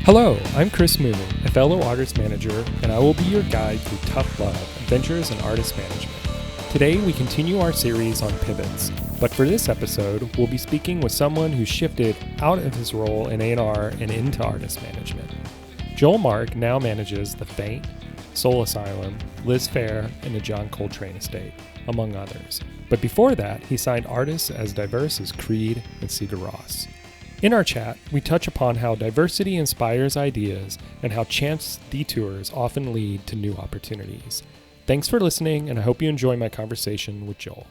Hello, I'm Chris Moon, a fellow artist manager, and I will be your guide through tough love, adventures, and artist management. Today, we continue our series on pivots, but for this episode, we'll be speaking with someone who shifted out of his role in A&R and into artist management. Joel Mark now manages The Faint, Soul Asylum, Liz Phair, and the John Coltrane Estate, among others. But before that, he signed artists as diverse as Creed and Sigur Rós. In our chat, we touch upon how diversity inspires ideas and how chance detours often lead to new opportunities. Thanks for listening, and I hope you enjoy my conversation with Joel.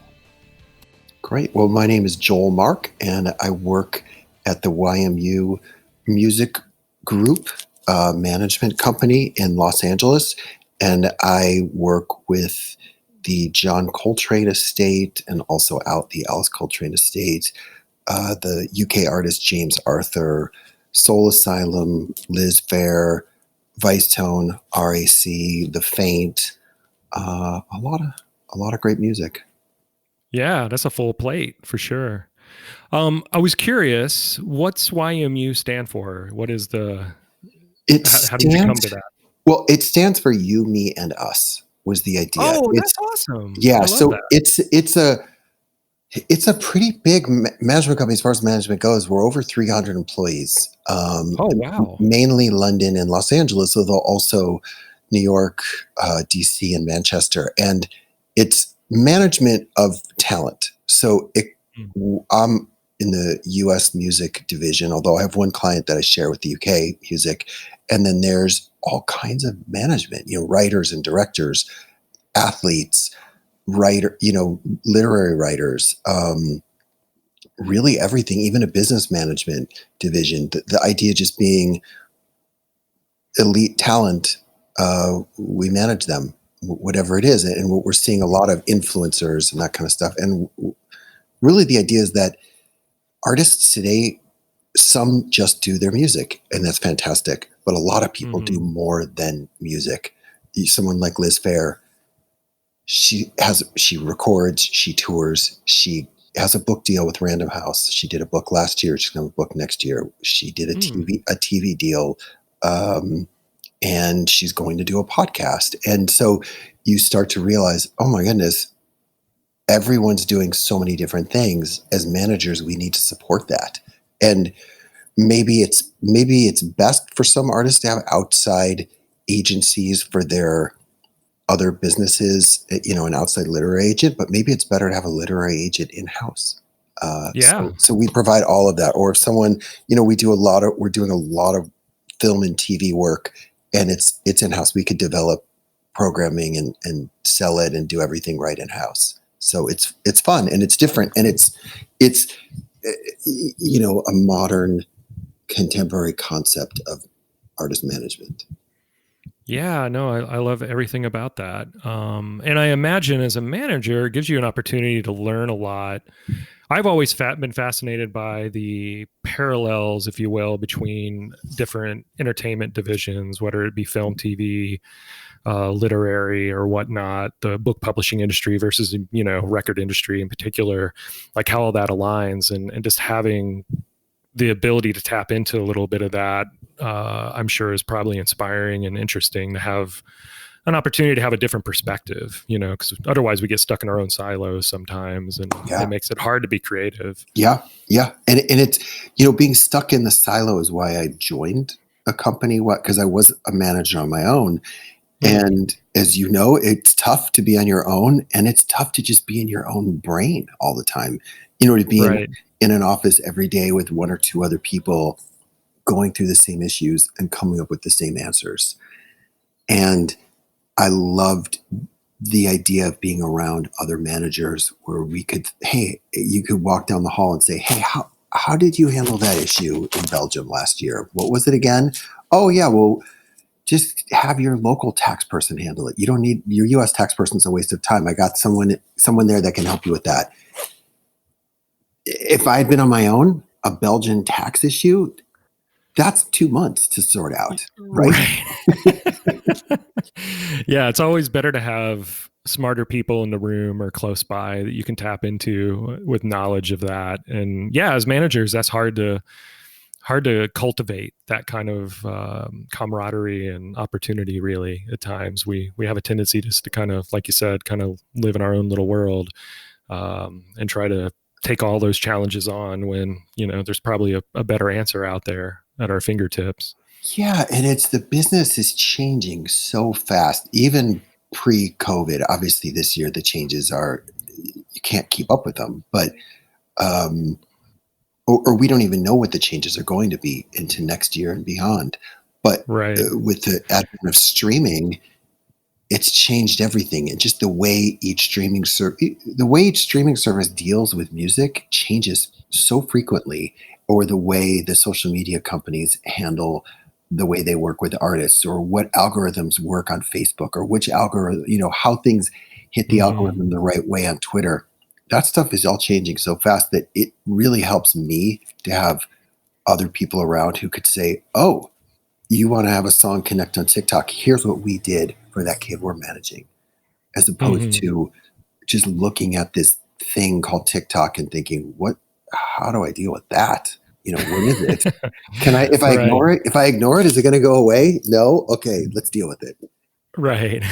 Great. Well, my name is Joel Mark, and I work at the YMU Music Group management company in Los Angeles, and I work with the John Coltrane Estate and also the Alice Coltrane Estate, the UK artist James Arthur, Soul Asylum, Liz Phair, Vice Tone, RAC, The Faint, a lot of great music. Yeah, that's a full plate for sure. I was curious, what's YMU stand for? What is how did you come to that? Well, it stands for You, Me, and Us was the idea. Oh, that's awesome. Yeah, so it's a pretty big management company as far as management goes. We're over 300 employees. Oh, wow. Mainly London and Los Angeles, although also New York, DC, and Manchester. And it's management of talent. So I'm in the US music division, although I have one client that I share with the UK music. And then there's all kinds of management, writers and directors, athletes, literary writers, really everything, even a business management division. The idea just being elite talent, we manage them, whatever it is. And we're seeing a lot of influencers and that kind of stuff. And really the idea is that artists today, some just do their music, and that's fantastic. But a lot of people do more than music. Someone like Liz Phair, she records, she tours, she has a book deal with Random House. She did a book last year. She's going to have a book next year. She did a TV deal, and she's going to do a podcast. And so you start to realize, oh my goodness, everyone's doing so many different things. As managers, we need to support that. And maybe it's best for some artists to have outside agencies for their other businesses, an outside literary agent, but maybe it's better to have a literary agent in-house. So we provide all of that. Or if someone, we're doing a lot of film and TV work, and it's in-house. We could develop programming and sell it and do everything right in-house. So it's fun and it's different, and it's a modern contemporary concept of artist management. Yeah, no, I love everything about that. And I imagine as a manager, it gives you an opportunity to learn a lot. I've always been fascinated by the parallels, if you will, between different entertainment divisions, whether it be film, TV, literary or whatnot, the book publishing industry versus, record industry in particular, like how all that aligns, and just having the ability to tap into a little bit of that, I'm sure is probably inspiring and interesting to have an opportunity to have a different perspective, because otherwise we get stuck in our own silos sometimes, and it makes it hard to be creative. Yeah. And it's, being stuck in the silo is why I joined a company, because I was a manager on my own. And as you know, it's tough to be on your own, and it's tough to just be in your own brain all the time, to be in an office every day with one or two other people going through the same issues and coming up with the same answers. And I loved the idea of being around other managers where you could walk down the hall and say, hey, how did you handle that issue in Belgium last year? What was it again? Oh yeah, well, just have your local tax person handle it. You don't need your US tax person's a waste of time. I got someone there that can help you with that. If I had been on my own, a Belgian tax issue, that's 2 months to sort out, right? Yeah, it's always better to have smarter people in the room or close by that you can tap into with knowledge of that. And yeah, as managers, that's hard to hard to cultivate that kind of camaraderie and opportunity. Really, at times we have a tendency just to kind of, like you said, kind of live in our own little world, and try to take all those challenges on when there's probably a better answer out there at our fingertips. Yeah, and it's the business is changing so fast, even pre-COVID. Obviously, this year the changes are you can't keep up with them, but um, or we don't even know what the changes are going to be into next year and beyond. But Right. with the advent of streaming, it's changed everything, and just the way each streaming service deals with music changes so frequently, or the way the social media companies handle the way they work with artists, or what algorithms work on Facebook, or which algorithm, how things hit the Hmm. algorithm the right way on Twitter. That stuff is all changing so fast that it really helps me to have other people around who could say, oh, you want to have a song connect on TikTok? Here's what we did for that kid we're managing, as opposed Hmm. to just looking at this thing called TikTok and thinking, how do I deal with that? What is it? Can I, Right. if I ignore it, is it going to go away? No. Okay. Let's deal with it. Right.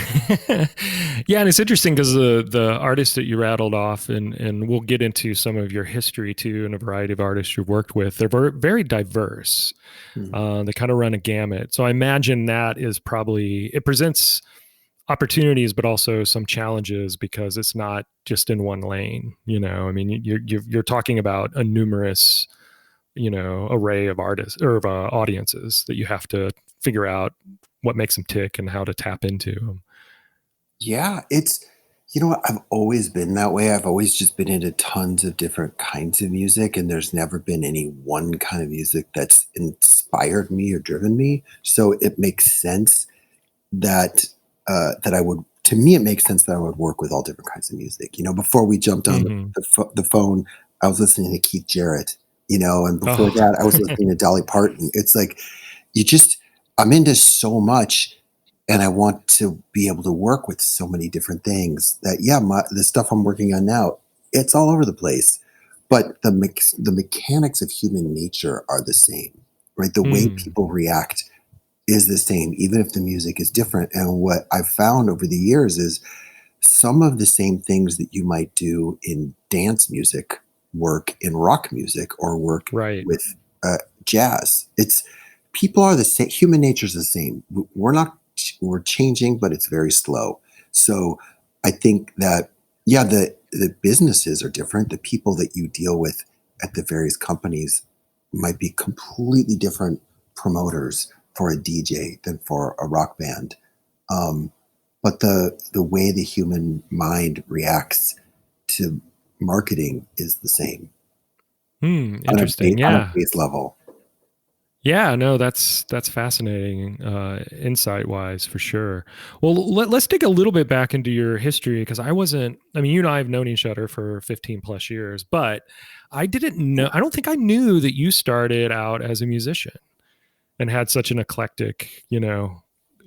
Yeah, and it's interesting because the artists that you rattled off, and we'll get into some of your history too, and a variety of artists you've worked with. They're very, very diverse. Hmm. They kind of run a gamut. So I imagine that is probably it presents opportunities, but also some challenges because it's not just in one lane. I mean, you're talking about a numerous array of artists or of audiences that you have to figure out what makes them tick and how to tap into them. Yeah. You know what? I've always been that way. I've always just been into tons of different kinds of music, and there's never been any one kind of music that's inspired me or driven me. So it makes sense that that I would. To me, it makes sense that I would work with all different kinds of music. Before we jumped on Mm-hmm. the phone, I was listening to Keith Jarrett. And before Oh. that, I was listening to Dolly Parton. It's like you just I'm into so much, and I want to be able to work with so many different things that yeah, the stuff I'm working on now, it's all over the place. But the mechanics of human nature are the same, right? The way Mm. people react is the same, even if the music is different. And what I've found over the years is some of the same things that you might do in dance music work in rock music or work Right. with jazz. It's people are the same. Human nature is the same. We're not. We're changing, but it's very slow. So I think that yeah, the businesses are different. The people that you deal with at the various companies might be completely different promoters for a DJ than for a rock band. Um, but the way the human mind reacts to marketing is the same Interesting. on a Yeah. base level. Yeah, no, that's fascinating, insight wise for sure. Well, let's dig a little bit back into your history because I wasn't. I mean, you and I have known each other for 15 plus years, but I didn't know. I don't think I knew that you started out as a musician and had such an eclectic,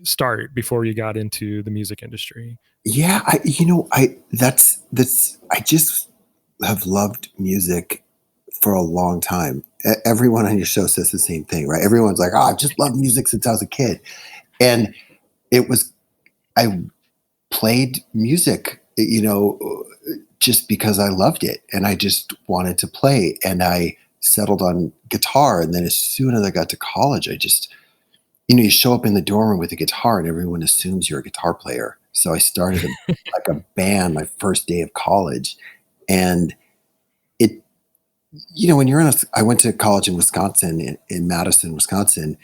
start before you got into the music industry. Yeah, that's I just have loved music for a long time. Everyone on your show says the same thing, right? Everyone's like, "Oh, I've just loved music since I was a kid," and it was I played music, just because I loved it and I just wanted to play, and I settled on guitar. And then as soon as I got to college, I just you show up in the dorm room with a guitar and everyone assumes you're a guitar player. So I started like a band my first day of college. And it, when I went to college in Wisconsin, in Madison, Wisconsin.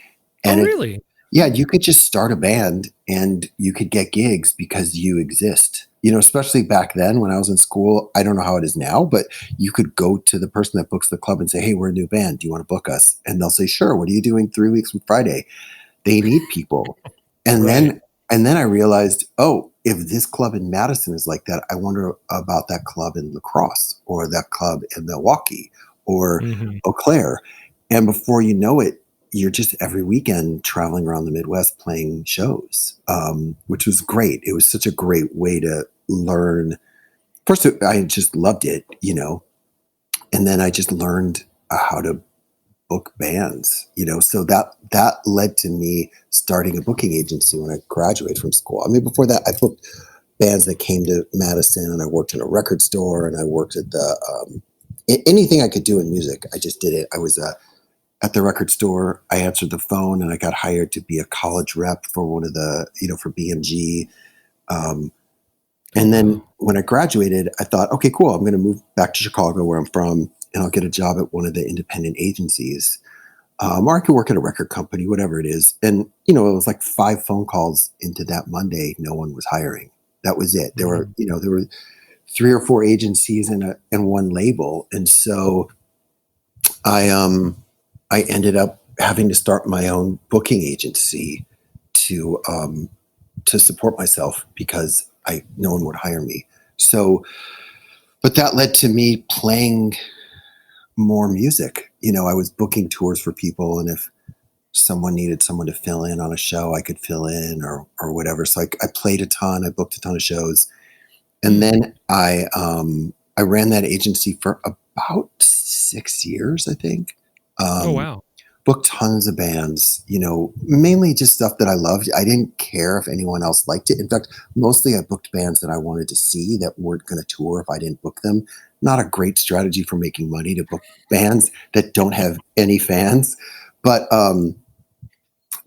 Oh, And really? yeah, Hmm. you could just start a band and you could get gigs because you exist. Especially back then when I was in school. I don't know how it is now, but you could go to the person that books the club and say, "Hey, we're a new band. Do you want to book us?" And they'll say, "Sure. What are you doing 3 weeks from Friday?" They need people. And Right. then I realized, oh, if this club in Madison is like that, I wonder about that club in La Crosse or that club in Milwaukee or Hmm. Eau Claire. And before you know it, you're just every weekend traveling around the Midwest playing shows, which was great. It was such a great way to learn. First, I just loved it, and then I just learned how to book bands, so that led to me starting a booking agency when I graduated from school. I mean, before that, I booked bands that came to Madison, and I worked in a record store, and I worked at anything I could do in music. I just did it. I was at the record store. I answered the phone, and I got hired to be a college rep for one of the, for BMG. Um, Oh, and then wow. when I graduated, I thought, okay, cool. I'm going to move back to Chicago, where I'm from, and I'll get a job at one of the independent agencies. Or I could work at a record company, whatever it is. And, it was like 5 phone calls into that Monday. No one was hiring. That was it. Mm. There were 3 or 4 agencies and one label. And so I ended up having to start my own booking agency to support myself, because no one would hire me. So, but that led to me playing more music. I was booking tours for people, and if someone needed someone to fill in on a show, I could fill in, or whatever. So I played a ton. I booked a ton of shows, and Mm. then I ran that agency for about 6 years, I think. Oh, Um, wow. Booked tons of bands, mainly just stuff that I loved. I didn't care if anyone else liked it. In fact, mostly I booked bands that I wanted to see that weren't going to tour if I didn't book them. Not a great strategy for making money to book bands that don't have any fans, but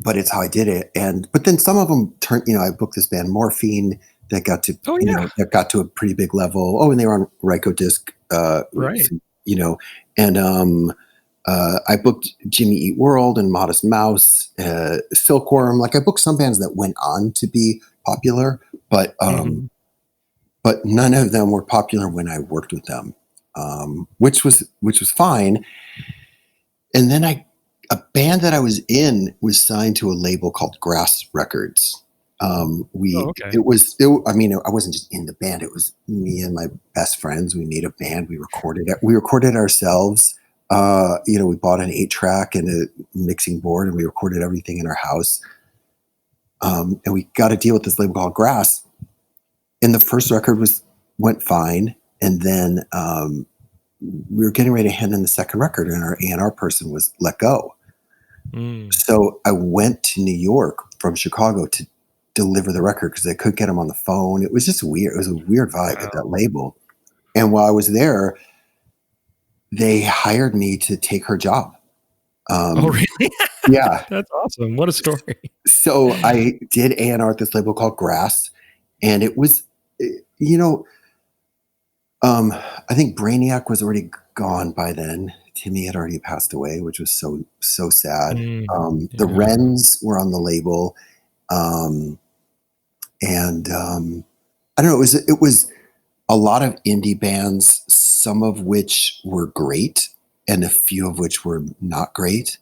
it's how I did it. But then some of them turned. I booked this band Morphine that got to Oh, yeah. a pretty big level. Oh, and they were on Ryko Disc, Right. you know, and I booked Jimmy Eat World and Modest Mouse, Silkworm. Like, I booked some bands that went on to be popular, Mhm. but none of them were popular when I worked with them, which was fine. And then a band that I was in was signed to a label called Grass Records. Oh, okay. I mean, I wasn't just in the band. It was me and my best friends. We made a band. We recorded it. We recorded ourselves. We bought an 8-track and a mixing board, and we recorded everything in our house. And we got a deal with this label called Grass. And the first record went fine. And then we were getting ready to hand in the second record, and our A&R person was let go. Mm. So I went to New York from Chicago to deliver the record, because I couldn't get him on the phone. It was just weird. It was a weird vibe at that Wow. label. And while I was there, they hired me to take her job. Oh, Um, really? yeah. That's awesome. What a story. So I did A&R at this label called Grass, and it was, you know, I think Brainiac was already gone by then. Timmy had already passed away, which was so sad. Mm. The Yeah. Wrens were on the label, um, and I don't know. It was a lot of indie bands, some of which were great, and a few of which were not great.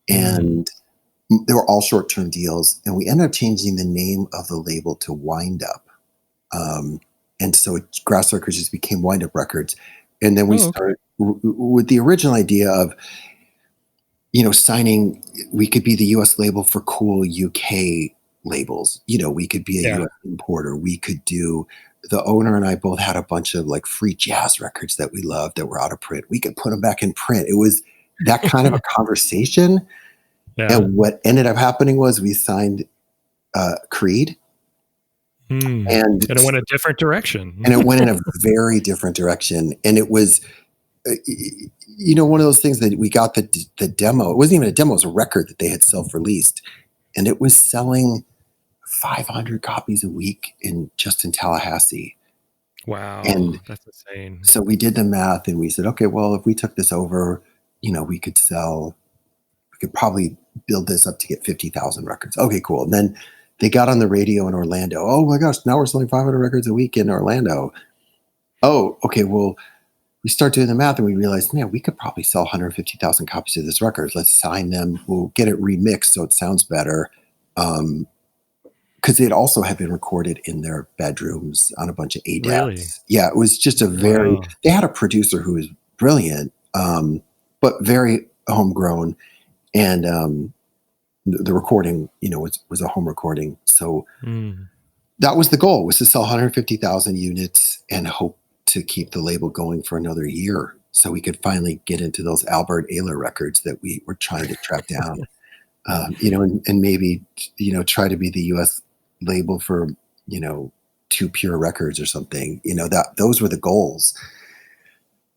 Mm. And they were all short-term deals. And we ended up changing the name of the label to Wind Up. Um, and so Grass Records just became Wind Up Records. And then we Oh, okay. started with the original idea of, signing. We could be the US label for cool UK labels. We could be a Yeah. US importer. We could do, the owner and I both had a bunch of like free jazz records that we loved that were out of print. We could put them back in print. It was that kind of a conversation. Yeah. And what ended up happening was we signed Creed, Mm. and And it went a different direction. it went in a very different direction. And it was, one of those things that we got the demo. It wasn't even a demo; it was a record that they had self-released, and it was selling 500 copies a week in Tallahassee. Wow. And That's insane. so we did the math, and we said, okay, well, if we took this over, we could probably build this up to get 50,000 records. Okay, cool. And then they got on the radio in Orlando. Oh my gosh, now we're selling 500 records a week in Orlando. Oh, okay. Well, we start doing the math, and we realize, man, we could probably sell 150,000 copies of this record. Let's sign them. We'll get it remixed so it sounds better. Because it also had been recorded in their bedrooms on a bunch of Really? ADATs. Yeah, it was just Wow. they had a producer who was brilliant, but very homegrown. And the recording, was a home recording. So Mm. that was the goal, was to sell 150,000 units and hope to keep the label going for another year. so we could finally get into those Albert Ayler records that we were trying to track down. And maybe, try to be the U.S. label for, Two Pure Records or something. That those were the goals.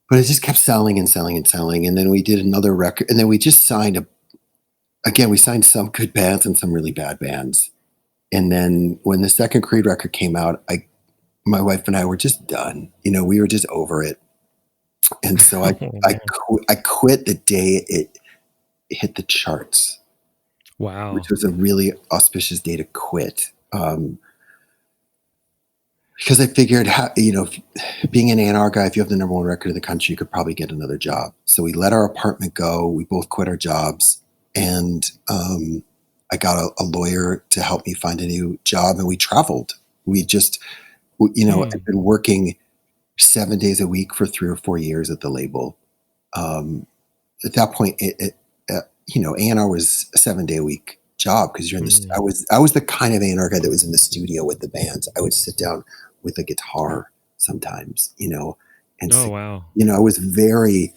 But it just kept selling and selling and selling. And then we did another record, and then we just signed we signed some good bands and some really bad bands. And then when the second Creed record came out, my wife and I were just done. We were just over it. And so I Oh, I, man. I quit the day it hit the charts, which Wow. was a really auspicious day to quit. Because I figured, being an A&R guy, if you have the number one record in the country, you could probably get another job. So we let our apartment go. We both quit our jobs, and I got a lawyer to help me find a new job, and we traveled. We just, I've Hmm. been working 7 days a week for 3 or 4 years at the label. At that point, A&R was a 7 day a week job because you're in this. Hmm. I was the kind of A&R guy that was in the studio with the bands. I would sit down with a guitar sometimes, and Oh, sing. wow. I was very.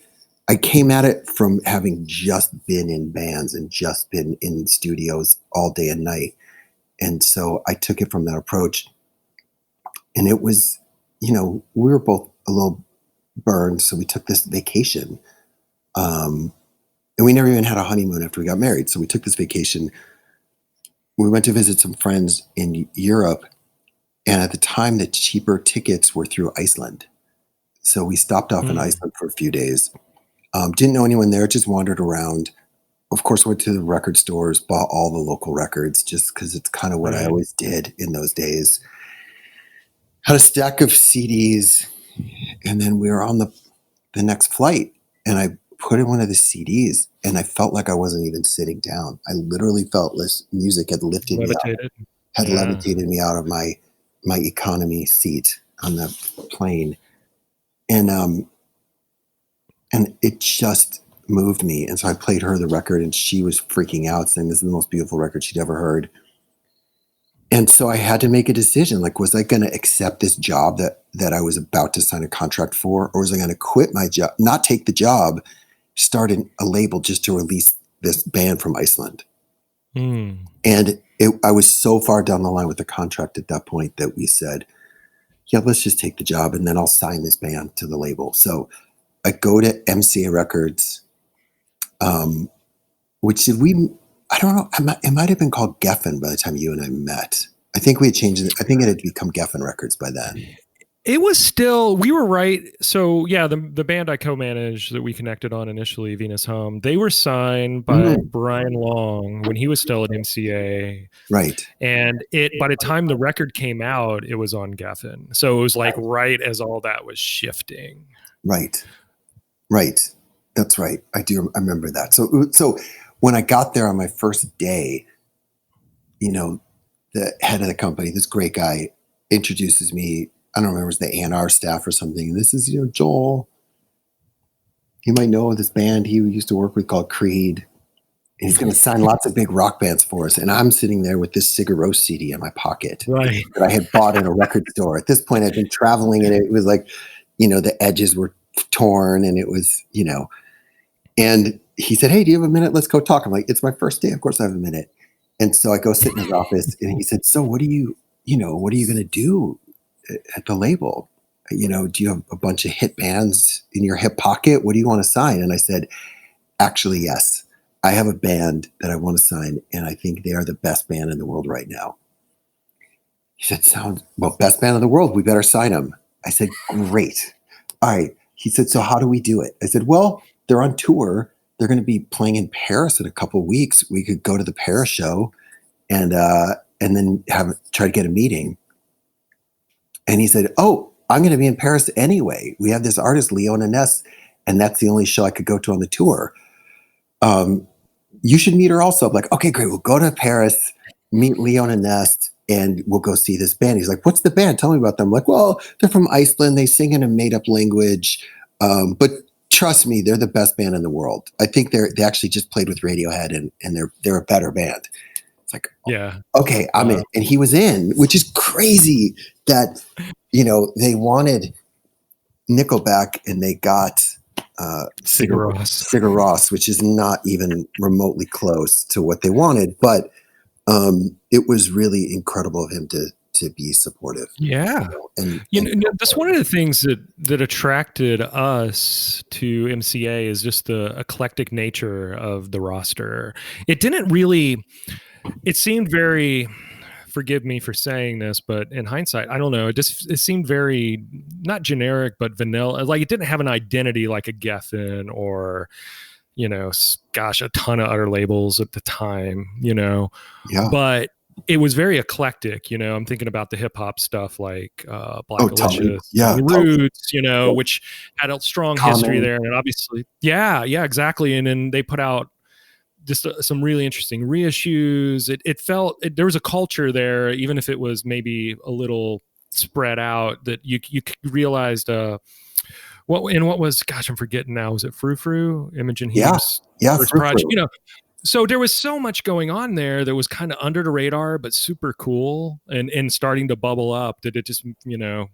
I came at it from having just been in bands and just been in studios all day and night, and so I took it from that approach. And it was, we were both a little burned, so we took this vacation. Um, and we never even had a honeymoon after we got married. So we took this vacation. We went to visit some friends in Europe. And at the time, the cheaper tickets were through Iceland. So we stopped off in Hmm. Iceland for a few days. Didn't know anyone there, just wandered around. Of course, went to the record stores, bought all the local records just because it's kind of what I Right. always did in those days. Had a stack of CDs. And then we were on the next flight, and I put in one of the CDs, and I felt like I wasn't even sitting down. I literally felt this music Levitated. had Yeah. levitated me out of my economy seat on the plane, and it just moved me. And so I played her the record, and she was freaking out, saying this is the most beautiful record she'd ever heard. And so I had to make a decision. Like, was I going to accept this job that I was about to sign a contract for, or was I going to quit my job, not take the job, start a label just to release this band from Iceland? Hmm. And I was so far down the line with the contract at that point that we said, yeah, let's just take the job, and then I'll sign this band to the label. So I go to MCA Records, um, which did we, I don't know, it might have been called Geffen by the time you and I met. I think we had changed it. I think it had become Geffen Records by then. It was still, we were right. So yeah, the band I co-managed that we connected on initially, Venus Home, they were signed by Mm, Brian Long when he was still at MCA. right, And it by the time the record came out, it was on Geffen. So it was like right as all that was shifting. right, right. That's right. I remember that. So when I got there on my first day, you know, the head of the company, this great guy, introduces me. I don't remember, it was the A&R staff or something. This is, Joel. You might know this band he used to work with called Creed. And he's going to sign lots of big rock bands for us. And I'm sitting there with this Sigur Rós CD in my pocket Right. that I had bought in a record store. At this point, I'd been traveling, and it was like, the edges were torn, and it was, and he said, hey, do you have a minute? Let's go talk. I'm like, it's my first day. Of course I have a minute. And so I go sit in his office, and he said, so what are you going to do at the label? Do you have a bunch of hit bands in your hip pocket? What do you want to sign? And I said, actually, yes, I have a band that I want to sign, and I think they are the best band in the world right now. He said, best band in the world. We better sign them. I said, great. All right. He said, so how do we do it? I said, well, they're on tour. They're going to be playing in Paris in a couple of weeks. We could go to the Paris show and then try to get a meeting. And he said, oh, I'm going to be in Paris anyway. We have this artist, Leona Ness, and that's the only show I could go to on the tour. You should meet her also. I'm like, okay, great. We'll go to Paris, meet Leona Ness, and we'll go see this band. He's like, what's the band? Tell me about them. I'm like, well, they're from Iceland. They sing in a made up language. But trust me, they're the best band in the world. I think they actually just played with Radiohead, and they're a better band. It's like, Yeah. okay, I'm in. Wow. And he was in, which is crazy that, they wanted Nickelback, and they got Sigur Rós. Sigur Rós, which is not even remotely close to what they wanted. But it was really incredible of him to be supportive. Yeah. And That's one of the things that attracted us to MCA is just the eclectic nature of the roster. It didn't really, it seemed very, forgive me for saying this, but in hindsight, I don't know. It seemed very not generic, but vanilla. Like it didn't have an identity like a Geffen or, gosh, a ton of other labels at the time, yeah. but it was very eclectic. I'm thinking about the hip hop stuff like Black Totally. Alicious, Yeah, the totally. Roots, Yeah. which had a strong history Common. there. And obviously, yeah, exactly. And then they put out just some really interesting reissues. It felt there was a culture there, even if it was maybe a little spread out. That you realized what was, gosh, I'm forgetting now. Was it Frou Frou, Imogen Yeah. Heap's Yeah. first Frou project? Frou. So there was so much going on there that was kind of under the radar, but super cool and starting to bubble up. That it just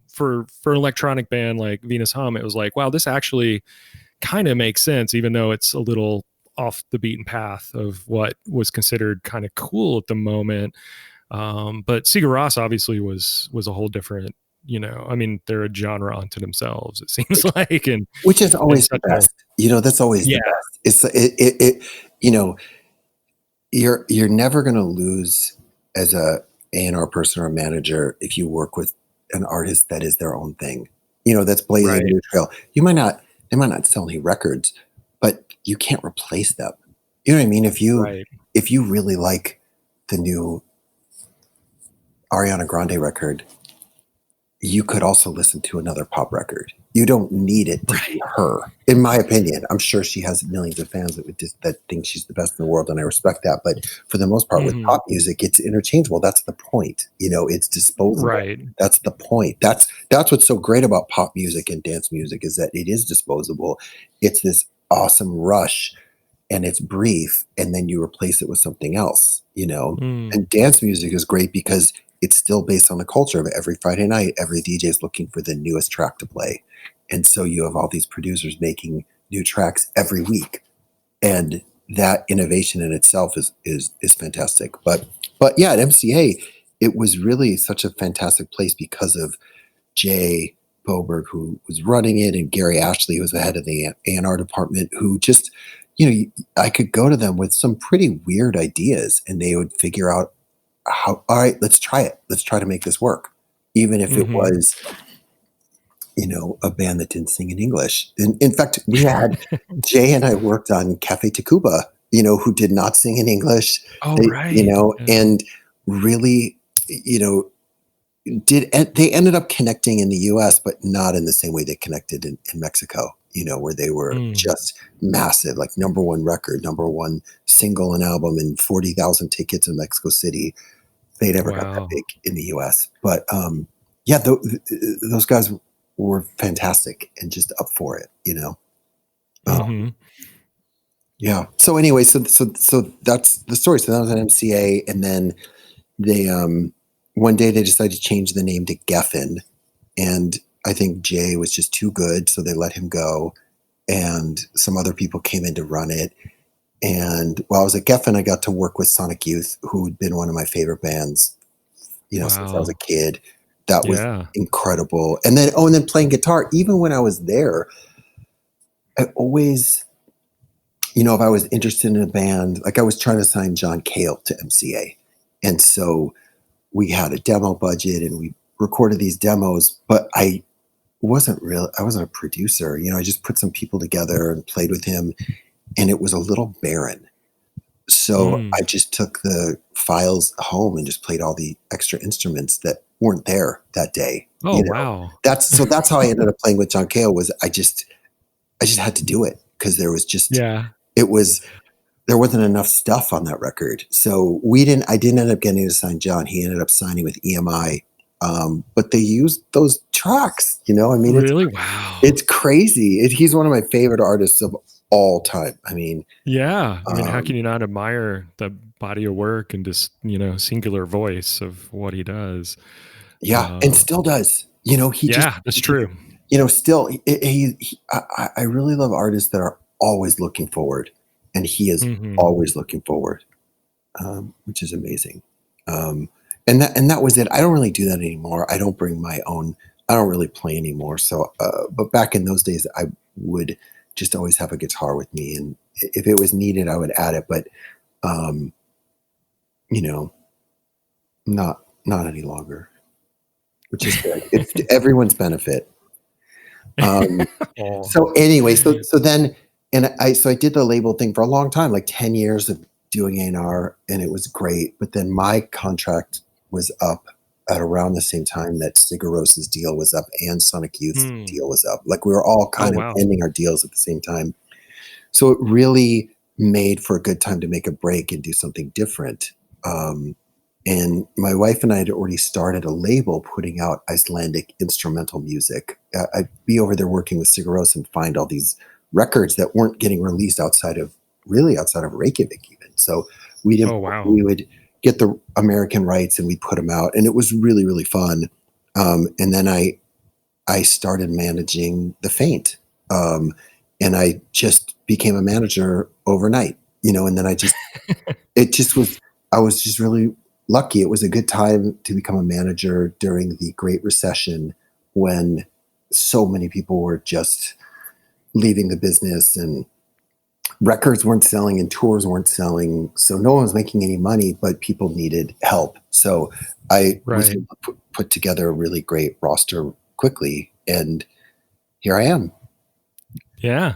for an electronic band like Venus Hum, it was like, wow, this actually kind of makes sense, even though it's a little off the beaten path of what was considered kind of cool at the moment. But Sigur Rós obviously was a whole different, I mean, they're a genre unto themselves, it seems like, Which is and always the such a, best. That's always yeah, the best. It you know, you're never going to lose as a A&R person or a manager if you work with an artist that is their own thing. That's blazing a right, new trail. They might not sell any records, but you can't replace them. You know what I mean? right, If you really like the new Ariana Grande record, you could also listen to another pop record. You don't need it to be right. her, in my opinion. I'm sure she has millions of fans that think she's the best in the world, and I respect that. But for the most part, with Hmm. pop music, it's interchangeable. That's the point. It's disposable. Right. That's the point. That's what's so great about pop music and dance music is that it is disposable. It's this awesome rush, and it's brief, and then you replace it with something else. Mm. And dance music is great because it's still based on the culture of every Friday night. Every DJ is looking for the newest track to play. And so you have all these producers making new tracks every week. And that innovation in itself is fantastic. But yeah, at MCA, it was really such a fantastic place because of Jay Boberg, who was running it, and Gary Ashley, who was the head of the A&R department, who just, I could go to them with some pretty weird ideas and they would figure out all right, let's try it. Let's try to make this work. Even if it Hmm. was, a band that didn't sing in English. In fact, we had Jay and I worked on Cafe Tacuba, who did not sing in English. Oh, right. Yeah. And really, they ended up connecting in the US, but not in the same way they connected in Mexico, where they were Mm. just massive, like number one record, number one single and album, and 40,000 tickets in Mexico City. They never got that Wow. big in the US. But yeah, those guys were fantastic and just up for it. Hmm. Yeah. So anyway, so that's the story. So that was an MCA, and then they one day they decided to change the name to Geffen, and I think Jay was just too good, so they let him go, and some other people came in to run it. And while I was at Geffen, I got to work with Sonic Youth, who had been one of my favorite bands, since I was a Wow. kid. That was Yeah. incredible. And then playing guitar, even when I was there, I always, if I was interested in a band, like I was trying to sign John Cale to MCA. And so we had a demo budget and we recorded these demos, but I wasn't a producer. I just put some people together and played with him, and it was a little barren. So Mm. I just took the files home and just played all the extra instruments that weren't there that day. Oh, wow. That's how I ended up playing with John Cale. Was I just had to do it because Yeah. there wasn't enough stuff on that record. So I didn't end up getting to sign John. He ended up signing with EMI. But they used those tracks, I mean, Really? Wow. it's crazy. He's one of my favorite artists of all time. I mean, Yeah. I mean, how um, can you not admire the body of work and just, singular voice of what he does? yeah, and Uh, still does. He just yeah, that's true. Still, I really love artists that are always looking forward, and he is Hmm. always looking forward, which is amazing. Um, and that was it. I don't really do that anymore. I don't bring my own. I don't really play anymore. So, but back in those days, I would just always have a guitar with me, and if it was needed, I would add it. But um, you know, not any longer, which is good. It's to everyone's benefit. Um, Oh. So anyway, so then, and I did the label thing for a long time, like 10 years of doing A&R, and it was great. But then my contract was up at around the same time that Sigur Ros's deal was up and Sonic Youth's Hmm. deal was up. Like we were all Oh, kind of wow. ending our deals at the same time. So it really made for a good time to make a break and do something different. Um, and my wife and I had already started a label putting out Icelandic instrumental music. I'd be over there working with Sigur Rós and find all these records that weren't getting released outside of Reykjavik even. So Oh, wow. we would get the American rights and we put them out, and it was really really fun. And then I started managing the Faint, um, and I just became a manager overnight. And then it just was. I was just really lucky. It was a good time to become a manager during the Great Recession, when so many people were just leaving the business and records weren't selling and tours weren't selling. So no one was making any money, but people needed help. So I was Right. able to put together a really great roster quickly. And here I am. Yeah.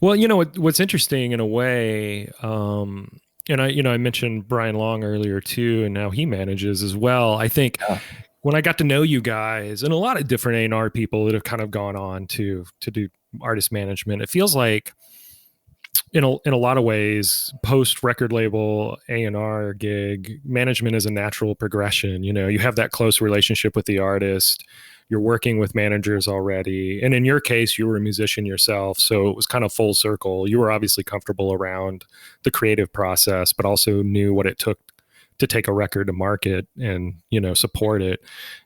Well, what's interesting in a way, and I mentioned Brian Long earlier too, and how he manages as well. I think Yeah. when I got to know you guys and a lot of different A&R people that have kind of gone on to do artist management, it feels like in a lot of ways, post record label A&R gig management is a natural progression. You have that close relationship with the artist. You're working with managers already, and in your case, you were a musician yourself, so it was kind of full circle. You were obviously comfortable around the creative process, but also knew what it took to take a record to market and support it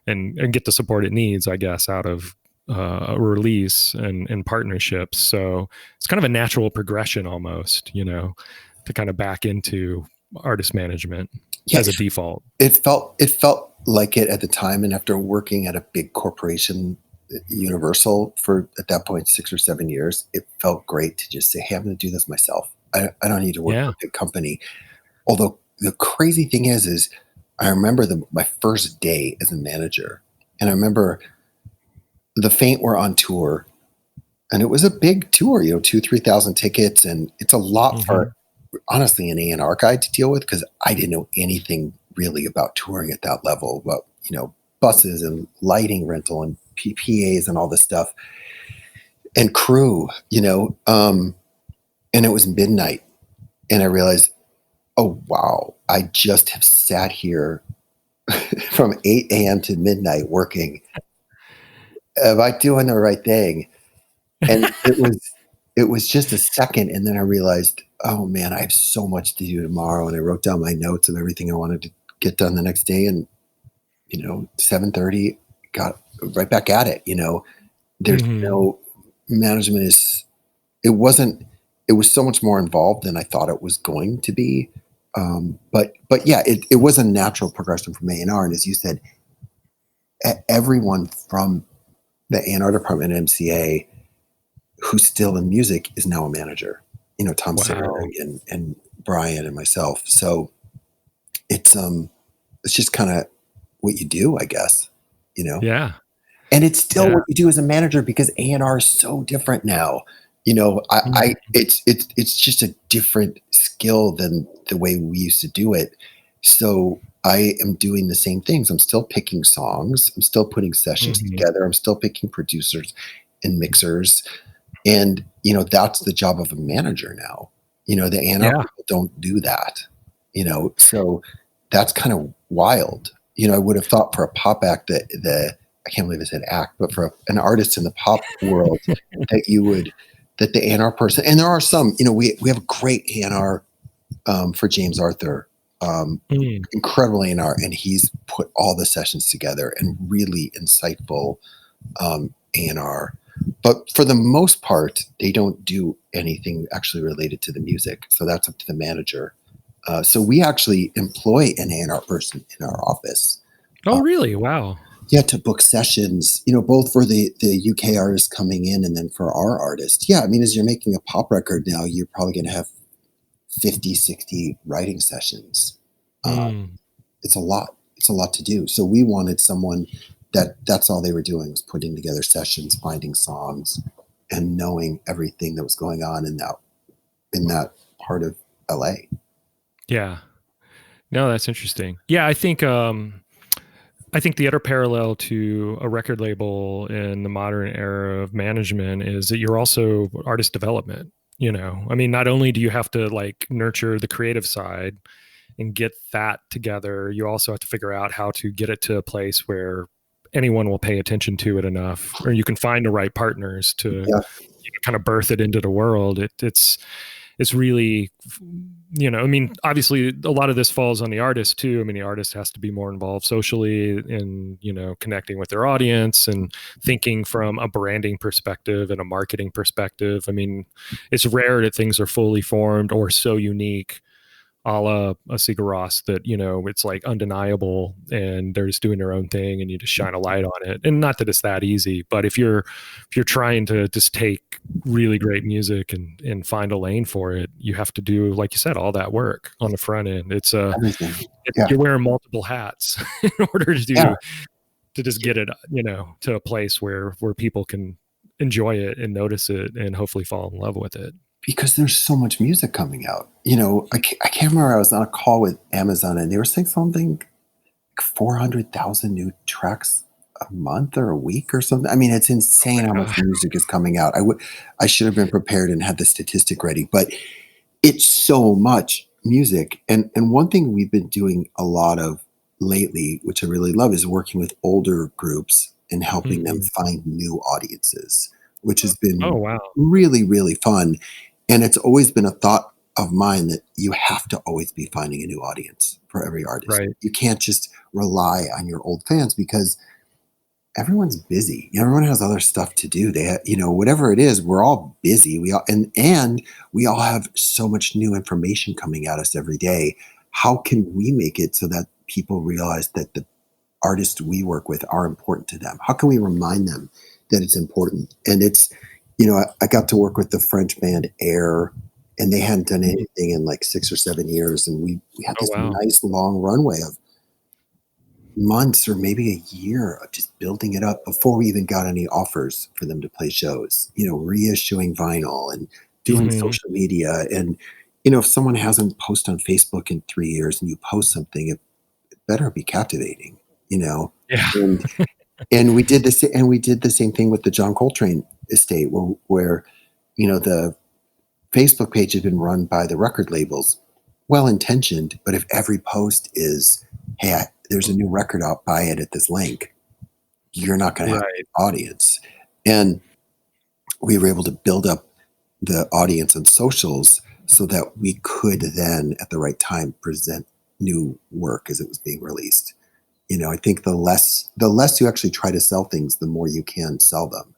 and get the support it needs, I guess, out of a release and partnerships. So it's kind of a natural progression almost, to kind of back into artist management Yeah. as a default. It felt like it at the time. And after working at a big corporation, Universal, for at that point 6 or 7 years, it felt great to just say, hey, I'm going to do this myself. I don't need to work for Yeah. a big company. Although the crazy thing is I remember my first day as a manager, and I remember the Faint were on tour, and it was a big tour, 3,000 tickets, and it's a lot Hmm. for honestly an A&R guy to deal with, because I didn't know anything really about touring at that level, about buses and lighting rental and PPAs and all this stuff and crew, and it was midnight, and I realized, oh wow, I just have sat here from 8 a.m. to midnight working. Am I doing the right thing? And it was just a second, and then I realized, oh man, I have so much to do tomorrow. And I wrote down my notes of everything I wanted to get done the next day. And 7:30, got right back at it. There's Hmm. no management is it wasn't it was so much more involved than I thought it was going to be. But yeah, it was a natural progression from A&R. And as you said, everyone from the A&R department at MCA who's still in music is now a manager. Tom Wow. Sarah and Brian and myself. So it's it's just kind of what you do, I guess. You know, Yeah. and it's still Yeah. what you do as a manager, because A&R is so different now. I Mhm. it's just a different skill than the way we used to do it. So I am doing the same things. I'm still picking songs. I'm still putting sessions Mhm. together. I'm still picking producers and mixers. And, that's the job of a manager now. The A&R Yeah. people don't do that, so that's kind of wild. I would have thought for a pop act I can't believe I said act, but for an artist in the pop world, that that the A&R person, and there are some, we have a great A&R for James Arthur, Mm. incredible A&R, and he's put all the sessions together, and really insightful A&R. But for the most part, they don't do anything actually related to the music. So that's up to the manager. So we actually employ an A&R person in our office. Oh, Uh, really? Wow. yeah, to book sessions, both for the UK artists coming in and then for our artists. Yeah, I mean, as you're making a pop record now, you're probably going to have 50, 60 writing sessions. Mm, It's a lot. It's a lot to do. So we wanted someone that's all they were doing was putting together sessions, finding songs, and knowing everything that was going on in that part of LA. yeah. No, that's interesting. Yeah, I think the other parallel to a record label in the modern era of management is that you're also artist development. I mean, not only do you have to like nurture the creative side and get that together, you also have to figure out how to get it to a place where anyone will pay attention to it enough, or you can find the right partners to Yeah, kind of birth it into the world. It's really, I mean, obviously a lot of this falls on the artist too. I mean, the artist has to be more involved socially in, connecting with their audience and thinking from a branding perspective and a marketing perspective. I mean, it's rare that things are fully formed or so unique a la a Sigur Rós that, it's like undeniable and they're just doing their own thing and you just shine a light on it. And not that it's that easy, but if you're trying to just take really great music and find a lane for it, you have to do, like you said, all that work on the front end. everything. Yeah, You're wearing multiple hats in order yeah. to just get it, to a place where people can enjoy it and notice it and hopefully fall in love with it. Because there's so much music coming out. I can't remember. I was on a call with Amazon and they were saying something like 400,000 new tracks a month or a week or something. I mean, it's insane how much God. music is coming out. I should have been prepared and had the statistic ready, but it's so much music. And one thing we've been doing a lot of lately, which I really love, is working with older groups and helping them Mhm. find new audiences, which has Oh, been wow. really, really fun. And it's always been a thought of mine that you have to always be finding a new audience for every artist. Right. You can't just rely on your old fans because everyone's busy. Everyone has other stuff to do. They have, whatever it is, we're all busy. We all and we all have so much new information coming at us every day. How can we make it so that people realize that the artists we work with are important to them? How can we remind them that it's important? And I got to work with the French band Air, and they hadn't done Mhm. anything in like 6 or 7 years, and we had Oh, this wow. nice long runway of months or maybe a year of just building it up before we even got any offers for them to play shows, reissuing vinyl and doing Mhm. social media. And, if someone hasn't posted on Facebook in 3 years and you post something, it better be captivating, you know? Yeah. And, and we did the same thing with the John Coltrane estate where the Facebook page had been run by the record labels, well intentioned, but if every post is, hey, there's a new record out, buy it at this link, you're not going to have Right. an audience. And we were able to build up the audience on socials so that we could then, at the right time, present new work as it was being released. I think the less you actually try to sell things, the more you can sell them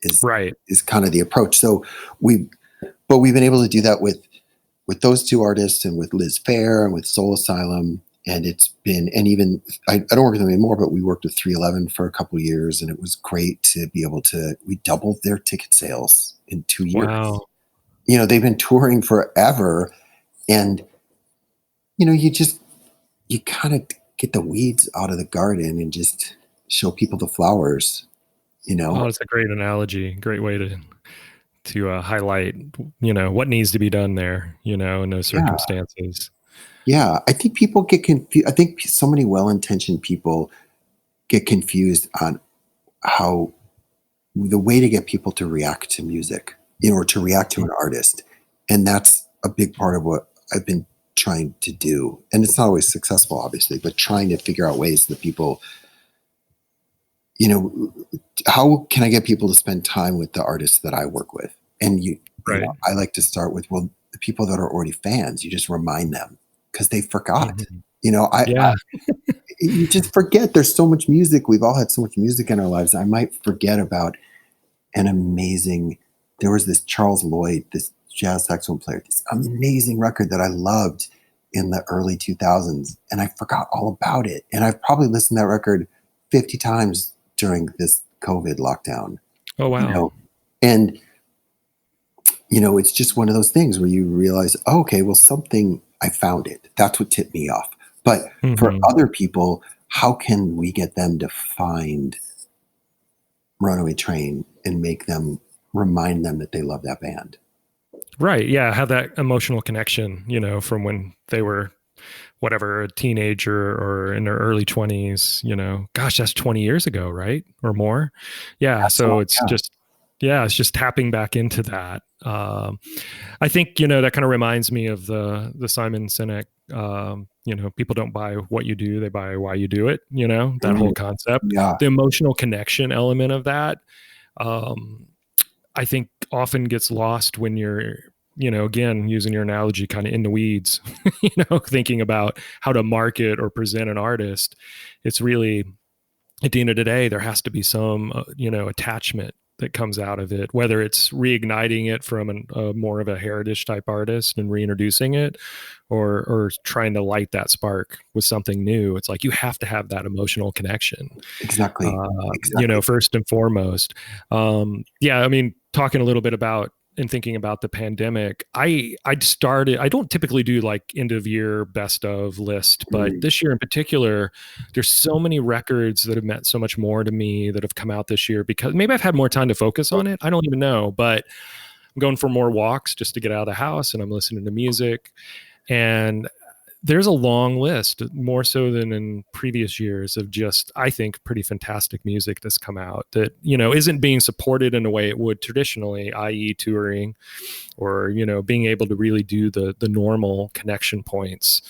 is Right. is kind of the approach. So we but we've been able to do that with those two artists and with Liz Fair and with Soul Asylum. And it's been, and even, I don't work with them anymore, but we worked with 311 for a couple of years. And it was great to be able to, we doubled their ticket sales in 2 years. Wow. They've been touring forever. And, you kind of get the weeds out of the garden and just show people the flowers, you Oh, know? that's a great analogy. Great way to highlight, what needs to be done there, in those Yeah. circumstances. Yeah. I think people get confused. I think so many well intentioned people get confused on how the way to get people to react to music, or to react to Mm. an artist. And that's a big part of what I've been trying to do. And it's not always successful, obviously, but trying to figure out ways that people, you know, how can I get people to spend time with the artists that I work with? And Right. I like to start with, well, the people that are already fans, you just remind them because they forgot. Mhm. I Yeah. you just forget there's so much music. We've all had so much music in our lives. I might forget about an amazing, there was this Charles Lloyd, this jazz saxophone player, this amazing record that I loved in the early 2000s. And I forgot all about it. And I've probably listened to that record 50 times during this COVID lockdown, Oh, you wow. know, and, you know, it's just one of those things where you realize, oh, okay, well, something, I found it. That's what tipped me off. But for Hmm. other people, how can we get them to find Runaway Train and make them remind them that they love that band? Right. Yeah. Have that emotional connection, from when they were whatever, a teenager or in their early 20s, gosh, that's 20 years ago, right? Or more. Yeah. That's a lot. So it's Yeah. just, yeah, it's just tapping back into that. I think, that kind of reminds me of the Simon Sinek, people don't buy what you do, they buy why you do it, that Mm, whole concept, yeah. the emotional connection element of that. Um, I think often gets lost when you're, again, using your analogy, kind of in the weeds, thinking about how to market or present an artist. It's really, at the end of the day, there has to be some, attachment that comes out of it, whether it's reigniting it from more of a heritage type artist and reintroducing it, or trying to light that spark with something new. It's like you have to have that emotional connection, Exactly. Exactly. first and foremost. Yeah, I mean, talking a little bit about and thinking about the pandemic, I don't typically do like end of year best of list, but Mm. this year in particular, there's so many records that have meant so much more to me that have come out this year because maybe I've had more time to focus on it. I don't even know, but I'm going for more walks just to get out of the house and I'm listening to music. And there's a long list, more so than in previous years, of just, I think, pretty fantastic music that's come out that, isn't being supported in a way it would traditionally, i.e. touring, or, being able to really do the normal connection points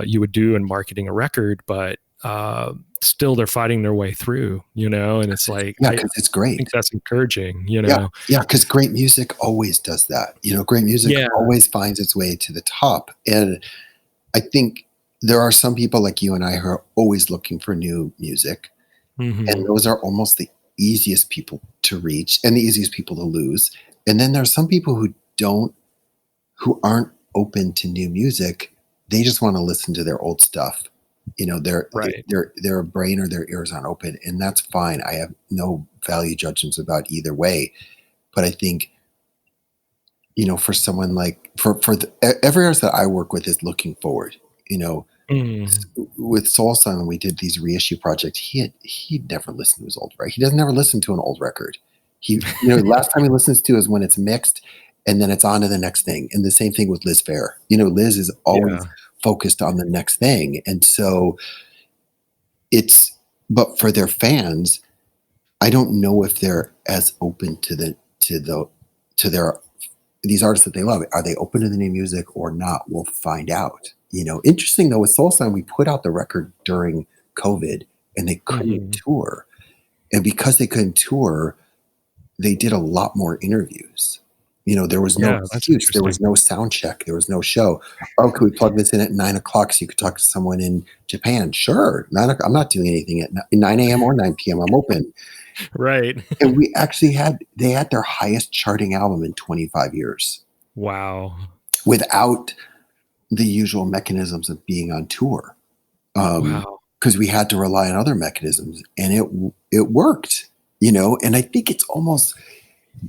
you would do in marketing a record, but still they're fighting their way through, and it's like, Yeah, I because it's think great. that's encouraging, Yeah, yeah, because great music always does that. You know, great music Yeah. always finds its way to the top. And I think there are some people like you and I who are always looking for new music, and Hmm. those are almost the easiest people to reach and the easiest people to lose. And then there are some people who aren't open to new music. They just want to listen to their old stuff. You know, Right. their brain or their ears aren't open, and that's fine. I have no value judgments about either way. But I think, you know, for someone like every artist that I work with is looking forward. You know, Mm. with Soul Son, when we did these reissue projects, he'd never listened to his old record. He doesn't ever listen to an old record. Last time he listens to is when it's mixed, and then it's on to the next thing. And the same thing with Liz Fair. You know, Liz is always Yeah. focused on the next thing, and so it's. But for their fans, I don't know if they're as open to their these artists that they love. Are they open to the new music or not? We'll find out. You know, interesting though, with Soul Sign, we put out the record during COVID and they couldn't Hmm. tour. And because they couldn't tour, they did a lot more interviews. You know, there was no Yeah, that's excuse. There was interesting. no sound check. There was no show. Oh, could we plug this in at 9 o'clock so you could talk to someone in Japan? Sure. I'm not doing anything at 9 a.m. or 9 p.m. I'm open. Right. And we actually they had their highest charting album in 25 years Wow. without the usual mechanisms of being on tour, Wow. because we had to rely on other mechanisms, and it worked, you know. And I think it's almost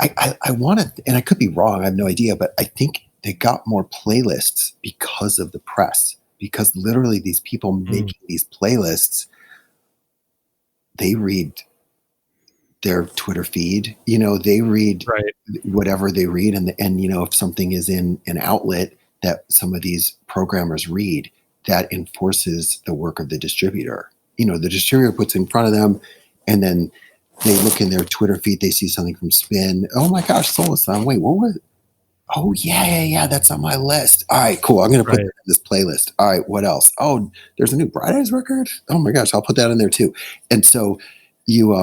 I want to, and I could be wrong. I have no idea, but I think they got more playlists because of the press. Because literally, these people Mm. making these playlists, they read their Twitter feed. You know, they read Right. whatever they read, and you know, if something is in an outlet that some of these programmers read, that enforces the work of the distributor. You know, the distributor puts in front of them, and then they look in their Twitter feed, they see something from Spin. Oh my gosh, Soul. Wait, what was? Oh yeah, that's on my list. All right, cool. I'm gonna put that Right. in this playlist. All right, what else? Oh, there's a new Bright Eyes record. Oh my gosh, I'll put that in there too. And so you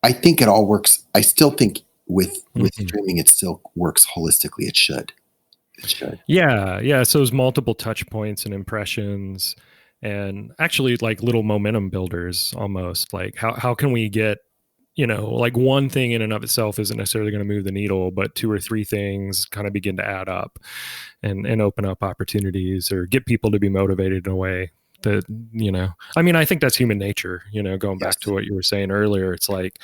I think it all works. I still think with Mhm. streaming, it still works holistically. It should. It should. Yeah, yeah. So those multiple touch points and impressions, and actually like little momentum builders almost. Like how can we get like one thing in and of itself isn't necessarily going to move the needle, but two or three things kind of begin to add up and open up opportunities or get people to be motivated in a way that, I mean, I think that's human nature, going back to Yes. what you were saying earlier. It's like,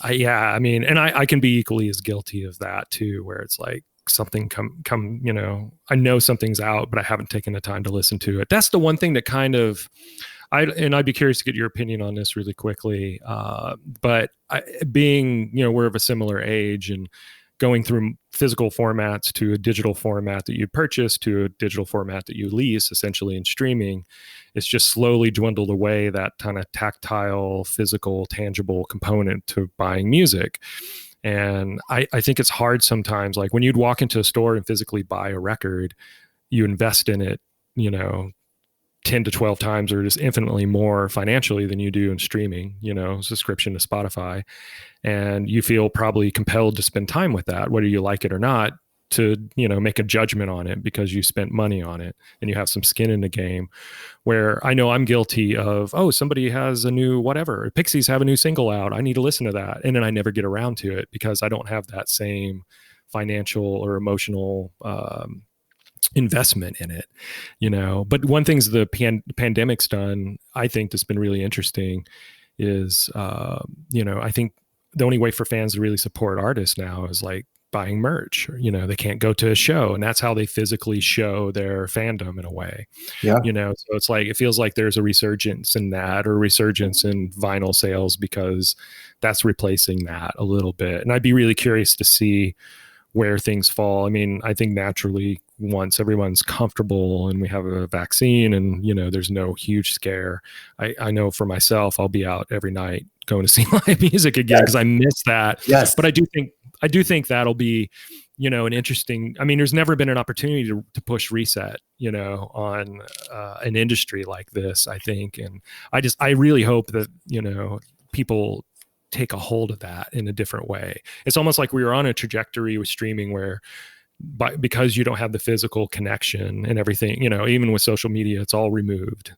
yeah, I mean, and I can be equally as guilty of that too, where it's like something I know something's out, but I haven't taken the time to listen to it. That's the one thing that kind of, I'd be curious to get your opinion on this really quickly. But being, we're of a similar age and going through physical formats to a digital format that you purchase to a digital format that you lease, essentially in streaming, it's just slowly dwindled away that kind of tactile, physical, tangible component to buying music. And I think it's hard sometimes, like when you'd walk into a store and physically buy a record, you invest in it, you know, 10 to 12 times or just infinitely more financially than you do in streaming, subscription to Spotify. And you feel probably compelled to spend time with that, whether you like it or not, to, make a judgment on it because you spent money on it and you have some skin in the game. Where I know I'm guilty of, oh, somebody has a new whatever, Pixies have a new single out, I need to listen to that. And then I never get around to it because I don't have that same financial or emotional investment in it, But one thing's the pandemic's done, I think, that's been really interesting is, I think the only way for fans to really support artists now is like buying merch. They can't go to a show, and that's how they physically show their fandom in a way. Yeah. So it's like it feels like there's a resurgence in that, or resurgence in vinyl sales, because that's replacing that a little bit. And I'd be really curious to see where things fall. I mean, I think naturally, once everyone's comfortable and we have a vaccine and, there's no huge scare, I know for myself, I'll be out every night going to see live music again because Yes. I miss that. Yes. But I do think that'll be, an interesting, I mean, there's never been an opportunity to push reset, on an industry like this, I think. And I really hope that, people take a hold of that in a different way. It's almost like we were on a trajectory with streaming where, because you don't have the physical connection and everything, even with social media, it's all removed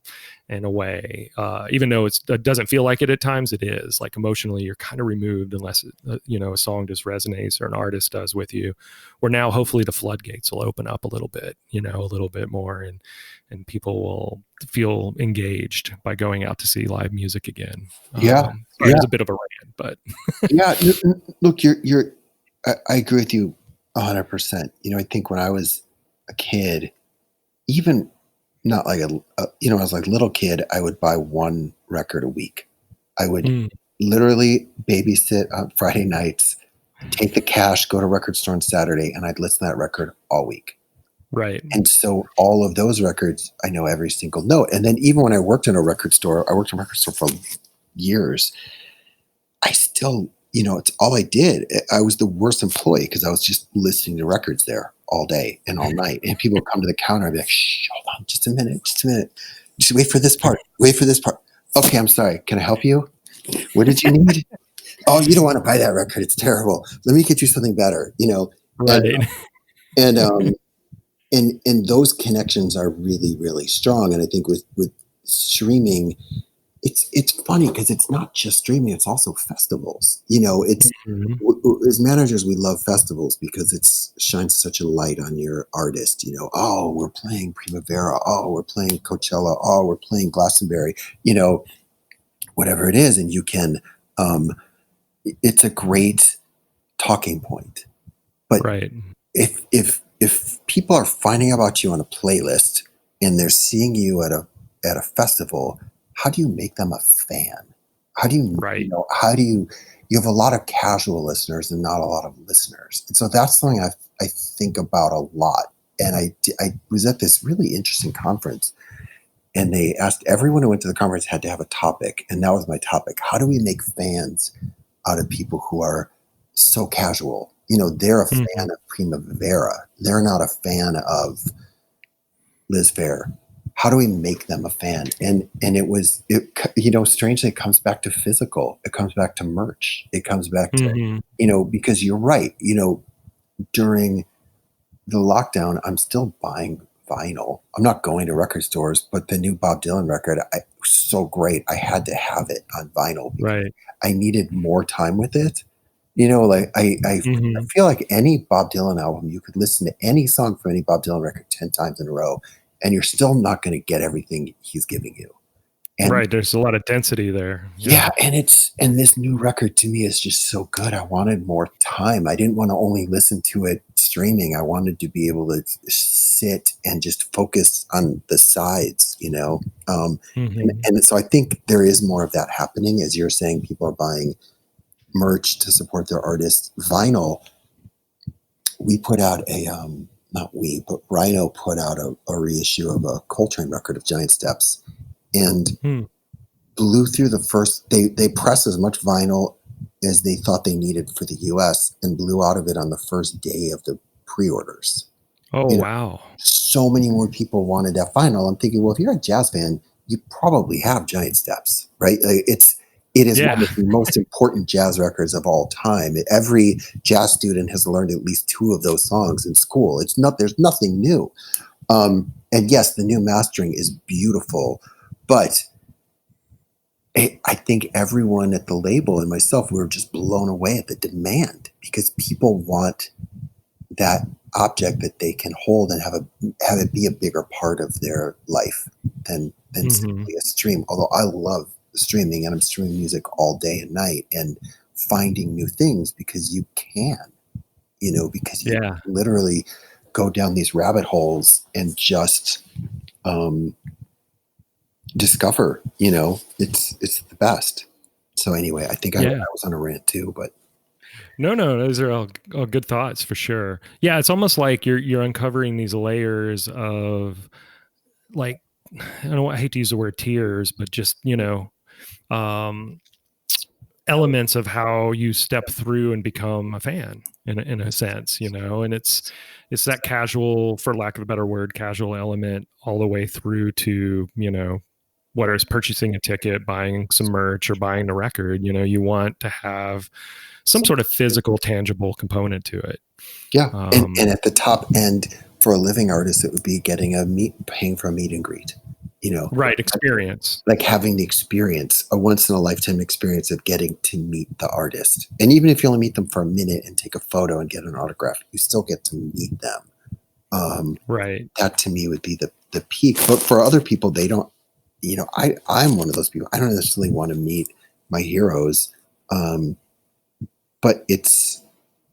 in a way. Even though it doesn't feel like it at times, it is. Like emotionally, you're kind of removed unless, a song just resonates or an artist does with you. Where now, hopefully, the floodgates will open up a little bit, a little bit more, and people will feel engaged by going out to see live music again. Yeah. Sorry, Yeah. it's a bit of a rant, but Yeah. Look, I agree with you 100%. I think when I was a kid, even not like I was like little kid, I would buy one record a week. I would literally babysit on Friday nights, take the cash, go to record store on Saturday, and I'd listen to that record all week. Right. And so all of those records, I know every single note. And then even when I worked in a record store, I worked in a record store for years. I still, it's all I did. I was the worst employee because I was just listening to records there all day and all night. And people would come to the counter and be like, shh, hold on, just a minute. Just wait for this part. Wait for this part. Okay, I'm sorry. Can I help you? What did you need? Oh, you don't want to buy that record. It's terrible. Let me get you something better, Right. And, and those connections are really, really strong. And I think with streaming, it's funny because it's not just streaming, it's also festivals. It's as managers, we love festivals because it shines such a light on your artist. Oh, we're playing Primavera. Oh, we're playing Coachella. Oh, we're playing Glastonbury. Whatever it is, and you can. It's a great talking point. But Right. if people are finding out about you on a playlist and they're seeing you at a festival, how do you make them a fan? How do you, Right. How do you have a lot of casual listeners and not a lot of listeners. And so that's something I think about a lot. And I was at this really interesting conference and they asked everyone who went to the conference had to have a topic. And that was my topic. How do we make fans out of people who are so casual? They're a fan of Primavera. They're not a fan of Liz Fair. How do we make them a fan? And strangely, it comes back to physical. It comes back to merch. It comes back to, because you're right. During the lockdown, I'm still buying vinyl. I'm not going to record stores, but the new Bob Dylan record, so great. I had to have it on vinyl because Right. I needed more time with it. You know, like I Hmm. feel like any Bob Dylan album, you could listen to any song from any Bob Dylan record 10 times in a row, and you're still not going to get everything he's giving you. And Right. There's a lot of density there. yeah, Yeah. and this new record to me is just so good. I wanted more time. I didn't want to only listen to it streaming. I wanted to be able to sit and just focus on the sides, you know. Hmm. And so I think there is more of that happening, as you're saying. People are buying merch to support their artists. Vinyl, we put out a not we, but Rhino put out a reissue of a Coltrane record of Giant Steps, and Hmm. blew through the first. They pressed as much vinyl as they thought they needed for the U.S. and blew out of it on the first day of the pre-orders. Oh, You know, wow. so many more people wanted that vinyl. I'm thinking, well, if you're a jazz fan, you probably have Giant Steps, right? Like it is one Yeah. of the most important jazz records of all time. Every jazz student has learned at least two of those songs in school. It's not There's nothing new. And yes, the new mastering is beautiful, but I think everyone at the label and myself, we were just blown away at the demand because people want that object that they can hold and have it be a bigger part of their life than Hmm. simply a stream. Although I love streaming and I'm streaming music all day and night and finding new things because you can, because you Yeah. literally go down these rabbit holes and just um, discover, it's the best. So anyway, I think I Yeah. was on a rant too, but No, no, those are all good thoughts for sure. Yeah, it's almost like you're uncovering these layers of like I hate to use the word tears, but just um, elements of how you step through and become a fan in a sense, and it's that casual, for lack of a better word, casual element all the way through to whether it's purchasing a ticket, buying some merch, or buying the record. You want to have some sort of physical, tangible component to it. yeah. And Um, at the top end for a living artist, it would be paying for a meet and greet, you know, right, experience. like having the experience, a once in a lifetime experience of getting to meet the artist. And even if you only meet them for a minute and take a photo and get an autograph, you still get to meet them. Right. That to me would be the peak. But for other people, they don't, I'm one of those people. I don't necessarily want to meet my heroes. Um, but it's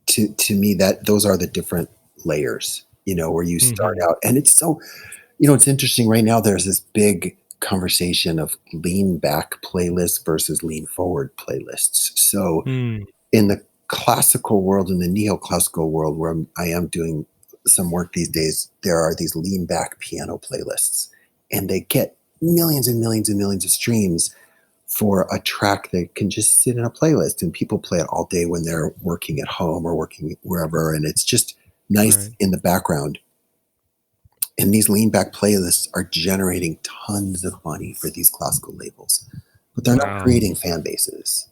to me that those are the different layers, where you start Hmm. out. And it's so, it's interesting right now. There's this big conversation of lean back playlists versus lean forward playlists. So Mm, in the classical world, in the neoclassical world where I am doing some work these days, there are these lean back piano playlists, and they get millions and millions and millions of streams for a track that can just sit in a playlist, and people play it all day when they're working at home or working wherever, and it's just nice right. in the background. And these lean back playlists are generating tons of money for these classical labels, but they're not Wow. creating fan bases.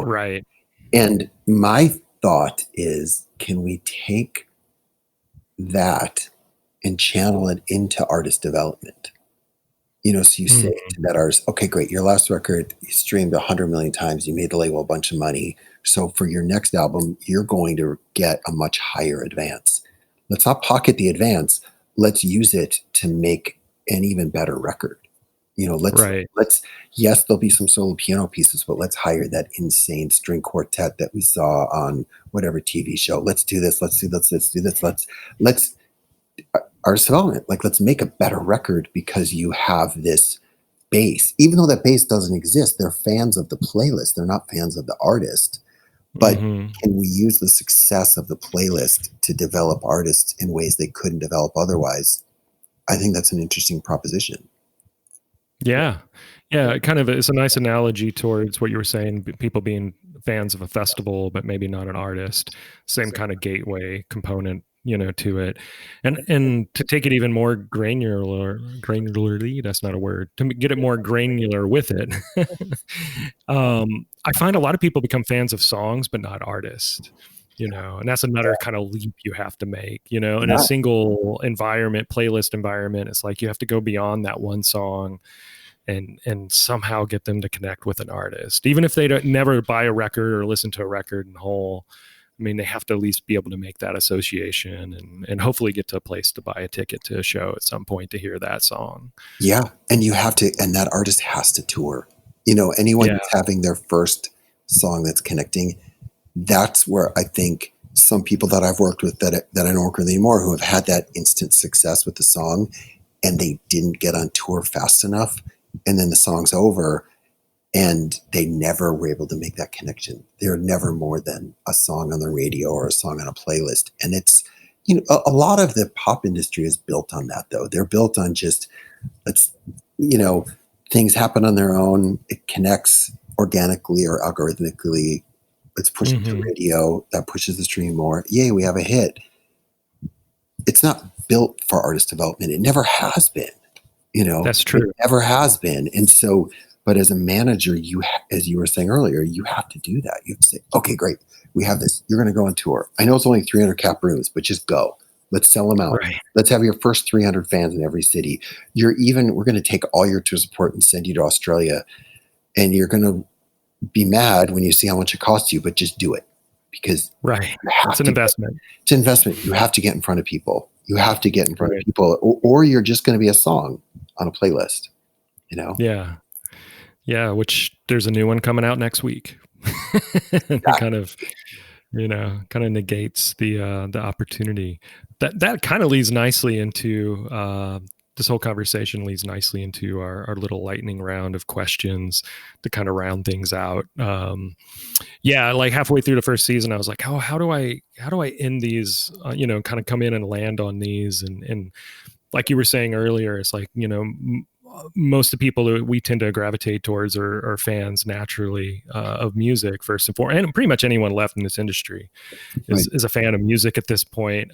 Right. And my thought is, can we take that and channel it into artist development? So you say Mhm. to that artist, okay, great, your last record you streamed 100 million times, you made the label a bunch of money. So for your next album, you're going to get a much higher advance. Let's not pocket the advance. Let's use it to make an even better record. Right. Let's yes, there'll be some solo piano pieces, but let's hire that insane string quartet that we saw on whatever TV show. Let's do this. Let's do this. Let's do this. Let's artist development. Like, let's make a better record because you have this base. Even though that base doesn't exist, they're fans of the playlist. They're not fans of the artist. But Hmm. can we use the success of the playlist to develop artists in ways they couldn't develop otherwise? I think that's an interesting proposition. Yeah. Yeah. It kind of it's a nice analogy towards what you were saying, people being fans of a festival, but maybe not an artist. Same kind of gateway component, to it. And to take it even more granularly, that's not a word, to get it more granular with it. I find a lot of people become fans of songs, but not artists. And that's another kind of leap you have to make, in a Yeah. single environment, playlist environment. It's like you have to go beyond that one song and somehow get them to connect with an artist, even if they don't never buy a record or listen to a record in whole. I mean, they have to at least be able to make that association and hopefully get to a place to buy a ticket to a show at some point to hear that song. Yeah. And you have to, and that artist has to tour. You know, anyone Yeah. who's having their first song that's connecting, that's where I think some people that I've worked with that I don't work with anymore who have had that instant success with the song and they didn't get on tour fast enough. And then the song's over and they never were able to make that connection. They're never more than a song on the radio or a song on a playlist. And it's, you know, a lot of the pop industry is built on that though. They're built on just, let's, you know, things happen on their own. It connects organically or algorithmically. Let's push it to radio. That pushes the stream more. Yay, we have a hit. It's not built for artist development. It never has been. You know, that's true. It never has been. And so, but as a manager, you, as you were saying earlier, you have to do that. You have to say, okay, great. We have this. You're going to go on tour. I know it's only 300 cap rooms, but just go. Let's sell them out. Right. Let's have your first 300 fans in every city. We're going to take all your tour support and send you to Australia. And you're going to be mad when you see how much it costs you, but just do it because it's an investment. It's an investment. You have to get in front of people. You have to get in front of people, or you're just going to be a song on a playlist, you know? Yeah. Yeah. Which there's a new one coming out next week. It kind of, you know, kind of negates the opportunity. That kind of leads nicely into, this whole conversation leads nicely into our little lightning round of questions to kind of round things out. Yeah, like halfway through the first season, I was like, oh, how do I end these? You know, kind of come in and land on these, and like you were saying earlier, it's like, you know, most of the people that we tend to gravitate towards are fans naturally of music first and foremost, and pretty much anyone left in this industry is a fan of music at this point.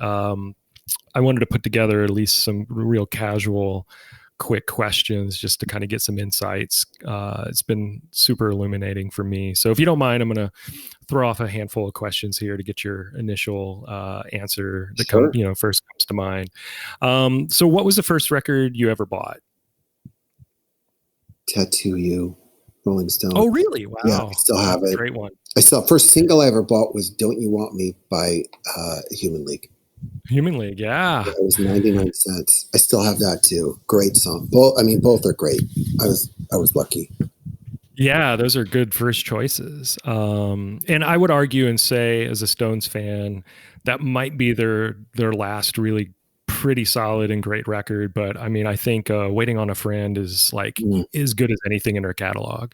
I wanted to put together at least some real casual, quick questions just to kind of get some insights. It's been super illuminating for me. So if you don't mind, I'm going to throw off a handful of questions here to get your initial answer that first comes to mind. So what was the first record you ever bought? Tattoo You, Rolling Stone. Oh, really? Wow. Yeah, I still have it. Great one. First single I ever bought was Don't You Want Me by Human League. Human League, yeah. It was 99 cents. I still have that too. Great song. Both are great. I was lucky. Yeah, those are good first choices. And I would argue and say, as a Stones fan, that might be their last really pretty solid and great record. But I mean, I think Waiting on a Friend is like as good as anything in their catalog.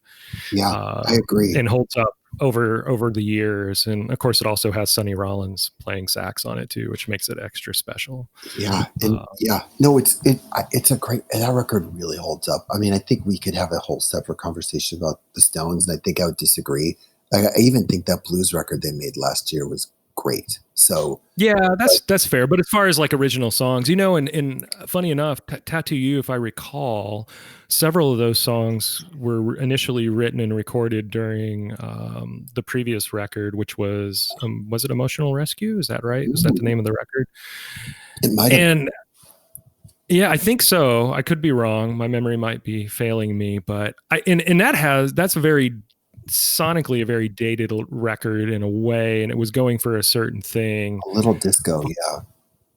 Yeah, I agree. And holds up over the years. And of course, it also has Sonny Rollins playing sax on it too, which makes it extra special. Yeah, and no, it's a great, that record really holds up. I mean, I think we could have a whole separate conversation about the Stones, and I think I would disagree. I even think that blues record they made last year was great. So yeah, that's fair. But as far as like original songs, you know, and funny enough, Tattoo You, if I recall, several of those songs were initially written and recorded during the previous record, which was it Emotional Rescue? Is that right? Was that the name of the record? It might have. And yeah, I think so. I could be wrong. My memory might be failing me, but that's a very sonically a very dated record in a way, and it was going for a certain thing, a little disco.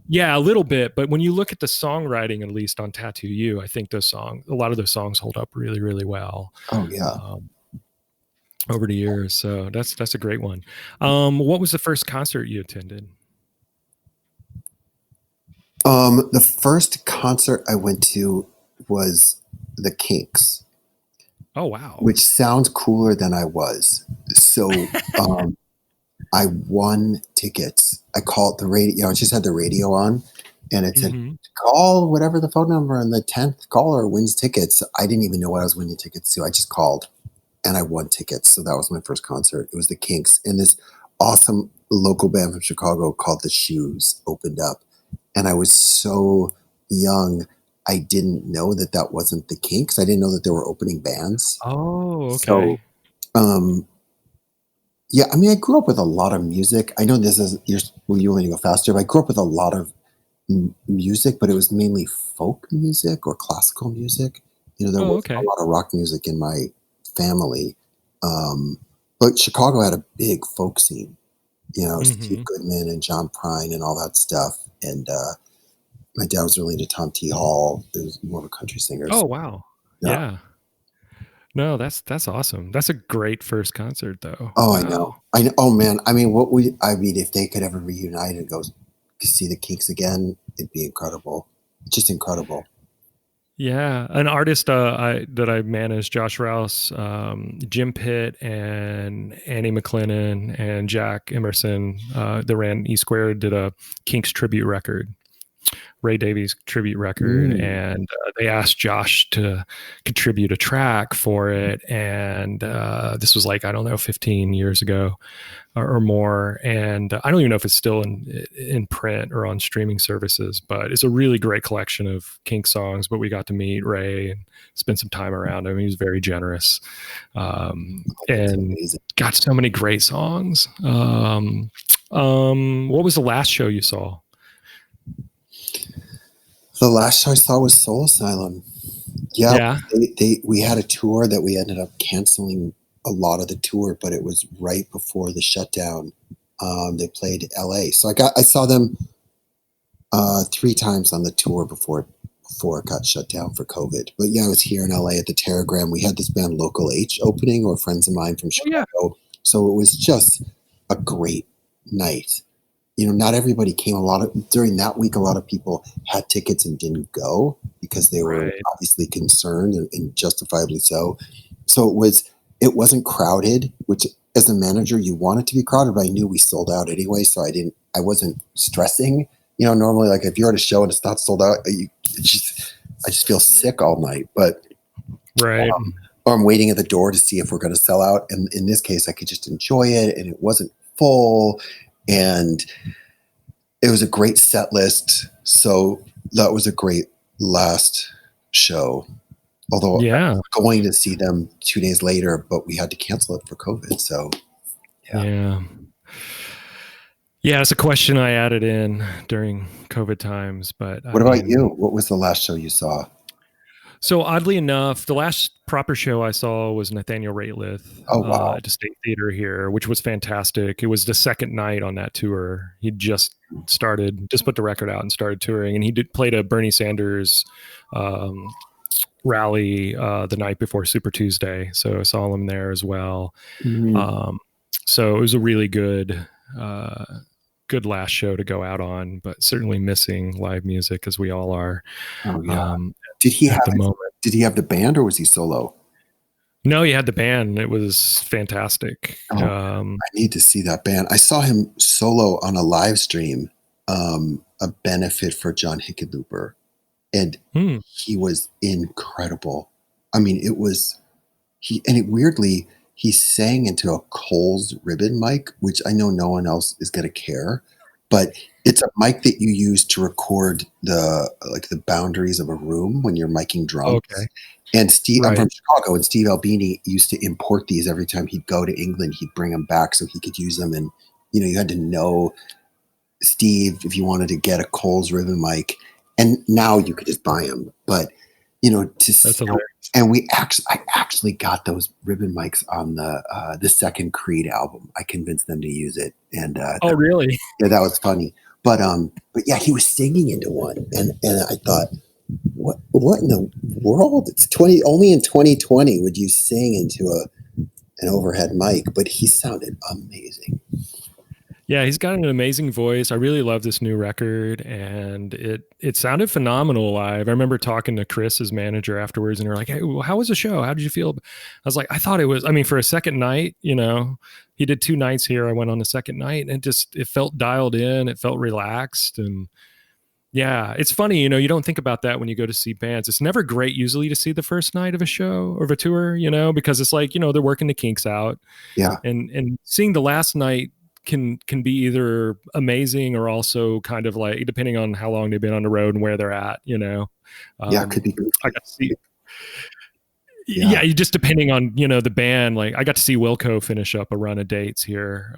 Yeah, a little bit. But when you look at the songwriting, at least on Tattoo You, I think a lot of those songs hold up really, really well. Oh yeah. Over the years. So that's a great one. What was the first concert you attended? The first concert I went to was the Kinks. Oh, wow. Which sounds cooler than I was. So I won tickets. I called the radio, it just had the radio on, and it said, call whatever the phone number, and the 10th caller wins tickets. I didn't even know what I was winning tickets to. I just called, and I won tickets. So that was my first concert. It was the Kinks. And this awesome local band from Chicago called The Shoes opened up. And I was so young, I didn't know that wasn't the Kinks. I didn't know that there were opening bands. Oh, okay. So, yeah, I mean, I grew up with a lot of music. I know you want me to go faster, but I grew up with a lot of music, but it was mainly folk music or classical music. There Oh, wasn't a okay. lot of rock music in my family, um, but Chicago had a big folk scene. Steve Hmm. Goodman and John Prine and all that stuff. And my dad was really into Tom T. Hall. It was more of a country singer. Oh, So, wow. yeah. Yeah. No, that's awesome. That's a great first concert, though. Oh, I know. Wow. I know. Oh man. I mean, if they could ever reunite and go to see the Kinks again, it'd be incredible. Just incredible. Yeah, an artist that I managed, Josh Rouse, Jim Pitt, and Annie McLennan, and Jack Emerson, that ran E Squared, did a Kinks tribute record, Ray Davies tribute record, Mm. and they asked Josh to contribute a track for it, and this was like, I don't know, 15 years ago, or more. And I don't even know if it's still in print or on streaming services, but it's a really great collection of Kink songs. But we got to meet Ray and spend some time around him. He was very generous, Oh, that's and amazing. got so many great songs. What was the last show you saw? The last show I saw was Soul Asylum. Yeah, Yeah. we had a tour that we ended up canceling a lot of the tour, but it was right before the shutdown. They played LA, so I saw them 3 times on the tour before it got shut down for COVID. But yeah, I was here in LA at the Terragram. We had this band Local H opening, or friends of mine from Oh yeah. Chicago. So it was just a great night. Not everybody came. During that week, a lot of people had tickets and didn't go because they were Right. obviously concerned, and justifiably so. So it wasn't crowded, which as a manager you want it to be crowded, but I knew we sold out anyway, so I wasn't stressing. Normally, like if you're at a show and it's not sold out, I just feel sick all night. But Right. or I'm waiting at the door to see if we're going to sell out. And in this case, I could just enjoy it, and it wasn't full, and it was a great set list. So that was a great last show. Although I Yeah. was going to see them 2 days later, but we had to cancel it for COVID. So yeah. Yeah. Yeah, it's a question I added in during COVID times, but I What about mean, you? What was the last show you saw? so oddly enough, the last proper show I saw was Nathaniel Rateliff Oh wow. at the State Theater here, which was fantastic. It was the second night on that tour. He just put the record out and started touring, and he played a Bernie Sanders um, rally the night before Super Tuesday, so I saw him there as well. Mm. Um, so it was a really uh, good last show to go out on, but certainly missing live music as we all are. Oh yeah. Um, Did he at have the moment. did he have the band, or was he solo? No, you had the band. It was fantastic. Oh, I need to see that band. I saw him solo on a live stream, a benefit for John Hickenlooper, and Hmm. he was incredible. I mean, it was weirdly, he sang into a Coles ribbon mic, which I know no one else is going to care, but it's a mic that you use to record the boundaries of a room when you're miking drums. Okay. And I'm Right. from Chicago, and Steve Albini used to import these every time he'd go to England. He'd bring them back so he could use them. And you had to know Steve if you wanted to get a Coles ribbon mic. And now you could just buy them. But That's hilarious. and I actually got those ribbon mics on the second Creed album. I convinced them to use it, and Oh, really? yeah, that was funny. But yeah, he was singing into one, and I thought, what in the world? It's only in 2020 would you sing into an overhead mic, but he sounded amazing. Yeah, he's got an amazing voice. I really love this new record, and it sounded phenomenal live. I remember talking to Chris, his manager, afterwards, and they're like, "Hey, how was the show? How did you feel?" I was like, "I thought it was. I mean, for a second night, he did 2 nights here. I went on the second night, and it felt dialed in. It felt relaxed, and yeah, it's funny. You don't think about that when you go to see bands. It's never great usually to see the first night of a show or of a tour, because it's like they're working the kinks out, Yeah, and seeing the last night can be either amazing or also kind of like, depending on how long they've been on the road and where they're at. yeah, it could be. I got to see, Yeah, yeah, you just depending on the band. Like I got to see Wilco finish up a run of dates here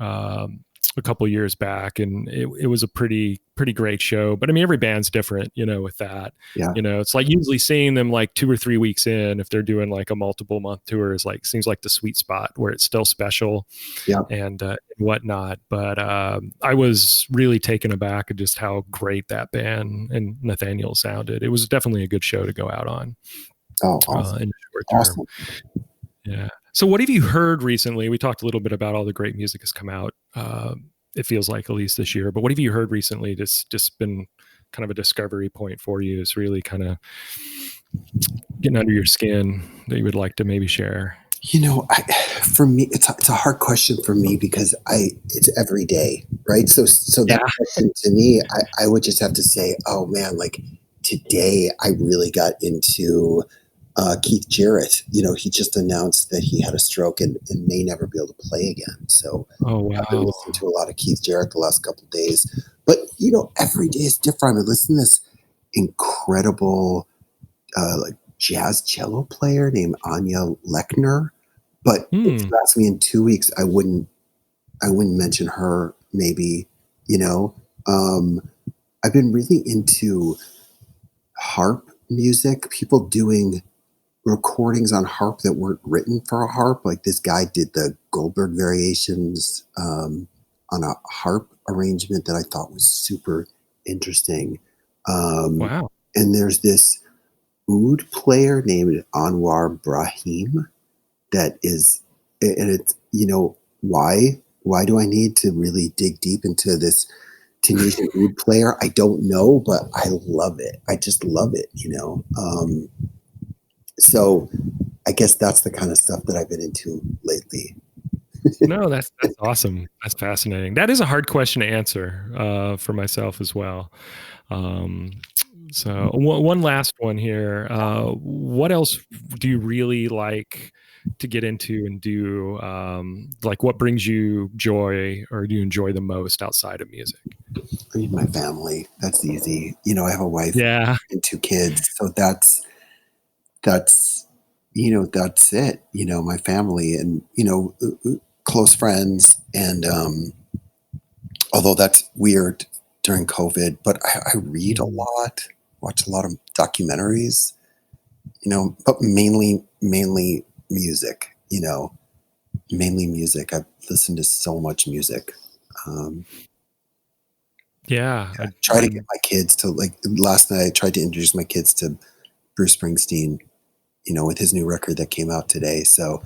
a couple years back, and it was a pretty great show. But I mean, every band's different, with that. Yeah. It's like usually seeing them like 2 or 3 weeks in, if they're doing like a multiple month tour, is like seems like the sweet spot where it's still special Yeah. and whatnot. But I was really taken aback at just how great that band and Nathaniel sounded. It was definitely a good show to go out on Oh, awesome. in the short term. Awesome. Yeah. So, what have you heard recently? We talked a little bit about all the great music has come out. It feels like at least this year. But what have you heard recently? Just been kind of a discovery point for you. It's really kind of getting under your skin that you would like to maybe share. For me, it's a hard question for me because it's every day, right? So Yeah. that question to me, I would just have to say, oh man, like today I really got into Keith Jarrett. He just announced that he had a stroke and may never be able to play again. So Oh I've been wow. listening to a lot of Keith Jarrett the last couple of days. But every day is different. I'm listening to this incredible like jazz cello player named Anya Lechner. But if Hmm. you ask me in 2 weeks, I wouldn't mention her. Maybe, you know. Um, I've been really into harp music. People doing recordings on harp that weren't written for a harp. Like this guy did the Goldberg variations on a harp arrangement that I thought was super interesting. Um, Wow. and there's this oud player named Anwar Brahim that is, and it's, why do I need to really dig deep into this Tunisian oud player? I don't know, but I love it. I just love it. So I guess that's the kind of stuff that I've been into lately. No, that's awesome. That's fascinating. That is a hard question to answer for myself as well. Um, so one last one here. What else do you really like to get into and do? Like, what brings you joy, or do you enjoy the most outside of music? I mean, my family, that's easy. I have a wife Yeah, and 2 kids. So that's it, my family and, close friends. And although that's weird during COVID, but I read a Mhm. lot, watch a lot of documentaries, but mainly music, mainly music. I've listened to so much music. Um, Yeah. try to get my kids to, like, last night I tried to introduce my kids to Bruce Springsteen, with his new record that came out today. So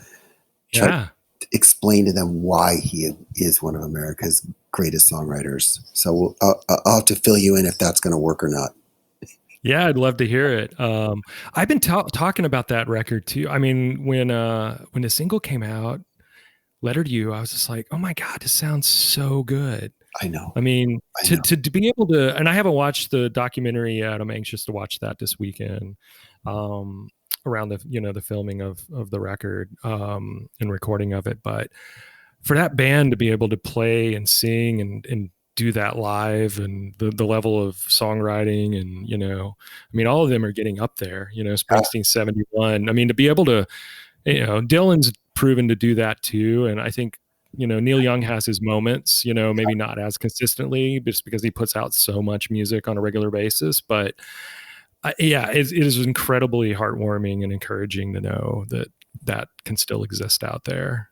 try Yeah. to explain to them why he is one of America's greatest songwriters. So I'll have to fill you in if that's going to work or not. Yeah, I'd love to hear it. I've been talking about that record too. I mean, when the single came out, Letter to You, I was just like, oh my God, this sounds so good. I know. I mean, I to know. to be able to, and I haven't watched the documentary yet. I'm anxious to watch that this weekend, um, around the filming of the record, and recording of it. But for that band to be able to play and sing and do that live, and the level of songwriting, and I mean, all of them are getting up there. Yeah. Springsteen 71. I mean, to be able to, Dylan's proven to do that too. And I think, Neil Young has his moments, maybe not as consistently just because he puts out so much music on a regular basis. But yeah, it is incredibly heartwarming and encouraging to know that that can still exist out there.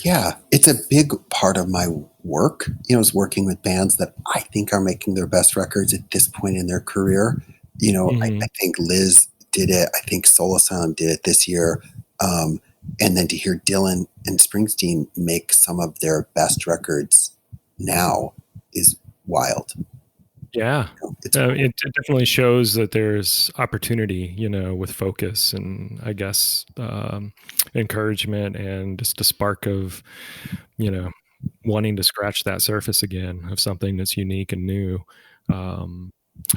Yeah, it's a big part of my work, is working with bands that I think are making their best records at this point in their career. I Hmm. think Liz did it. I think Soul Asylum did it this year. Um, and then to hear Dylan and Springsteen make some of their best records now is wild. Yeah. It's It definitely shows that there's opportunity, with focus and, I guess, encouragement and just a spark of, you know, wanting to scratch that surface again of something that's unique and new. Um,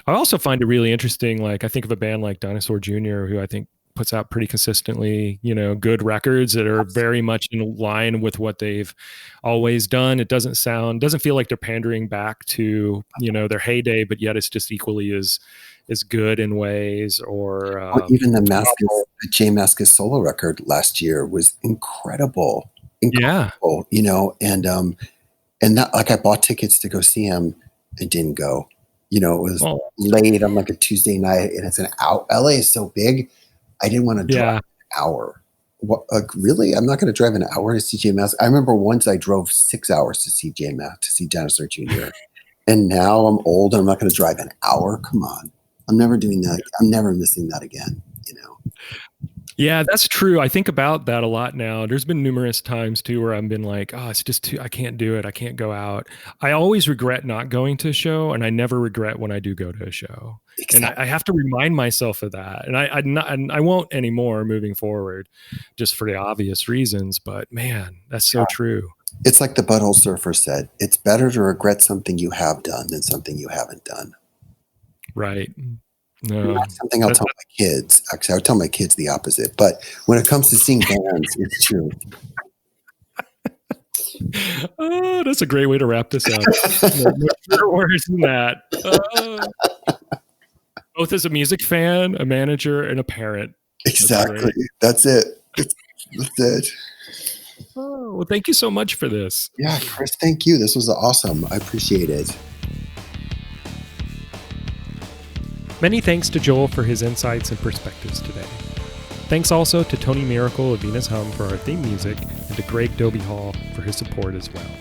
I also find it really interesting. Like, I think of a band like Dinosaur Jr., who I think puts out pretty consistently, good records that are very much in line with what they've always done. It doesn't feel like they're pandering back to, their heyday, but yet it's just equally as good in ways, or, Or even the novel. Jay Mascis solo record last year was incredible, Yeah. incredible, and not like I bought tickets to go see him and didn't go. It was Well, late on like a Tuesday night, and it's an out. LA is so big. I didn't want to drive yeah. an hour. What, like, really? I'm not going to drive an hour to see JMS. I remember once I drove 6 hours to see JMS, to see Dinosaur Jr. And now I'm old and I'm not going to drive an hour. Come on. I'm never doing that. I'm never missing that again. Yeah, that's true. I think about that a lot now. There's been numerous times too where I've been like, oh, it's just too, I can't do it. I can't go out. I always regret not going to a show, and I never regret when I do go to a show. And Exactly. I have to remind myself of that. And I won't anymore moving forward, just for the obvious reasons. But man, that's so true. It's like the Butthole Surfer said, it's better to regret something you have done than something you haven't done. Right. And No. that's something I'll tell my kids. Actually, I would tell my kids the opposite. But when it comes to seeing bands, it's true. Oh, that's a great way to wrap this up. No better words than that. Both as a music fan, a manager, and a parent. Exactly. That's it. That's it. Oh, well, thank you so much for this. Yeah, Chris, thank you. This was awesome. I appreciate it. Many thanks to Joel for his insights and perspectives today. Thanks also to Tony Miracle of Venus Hum for our theme music, and to Greg Doby Hall for his support as well.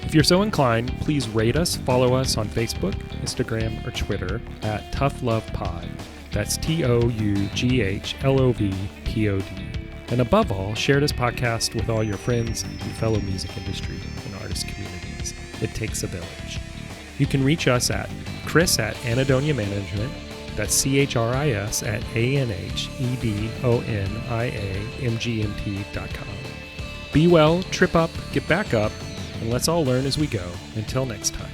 If you're so inclined, please rate us, follow us on Facebook, Instagram, or Twitter at Tough Love Pod. That's TOUGHLOVPOD. And above all, share this podcast with all your friends and fellow music industry and artist communities. It takes a village. You can reach us at Chris at Anadonia Management. That's CHRIS at ANHEDONIAMGMT.com. Be well, trip up, get back up, and let's all learn as we go. Until next time.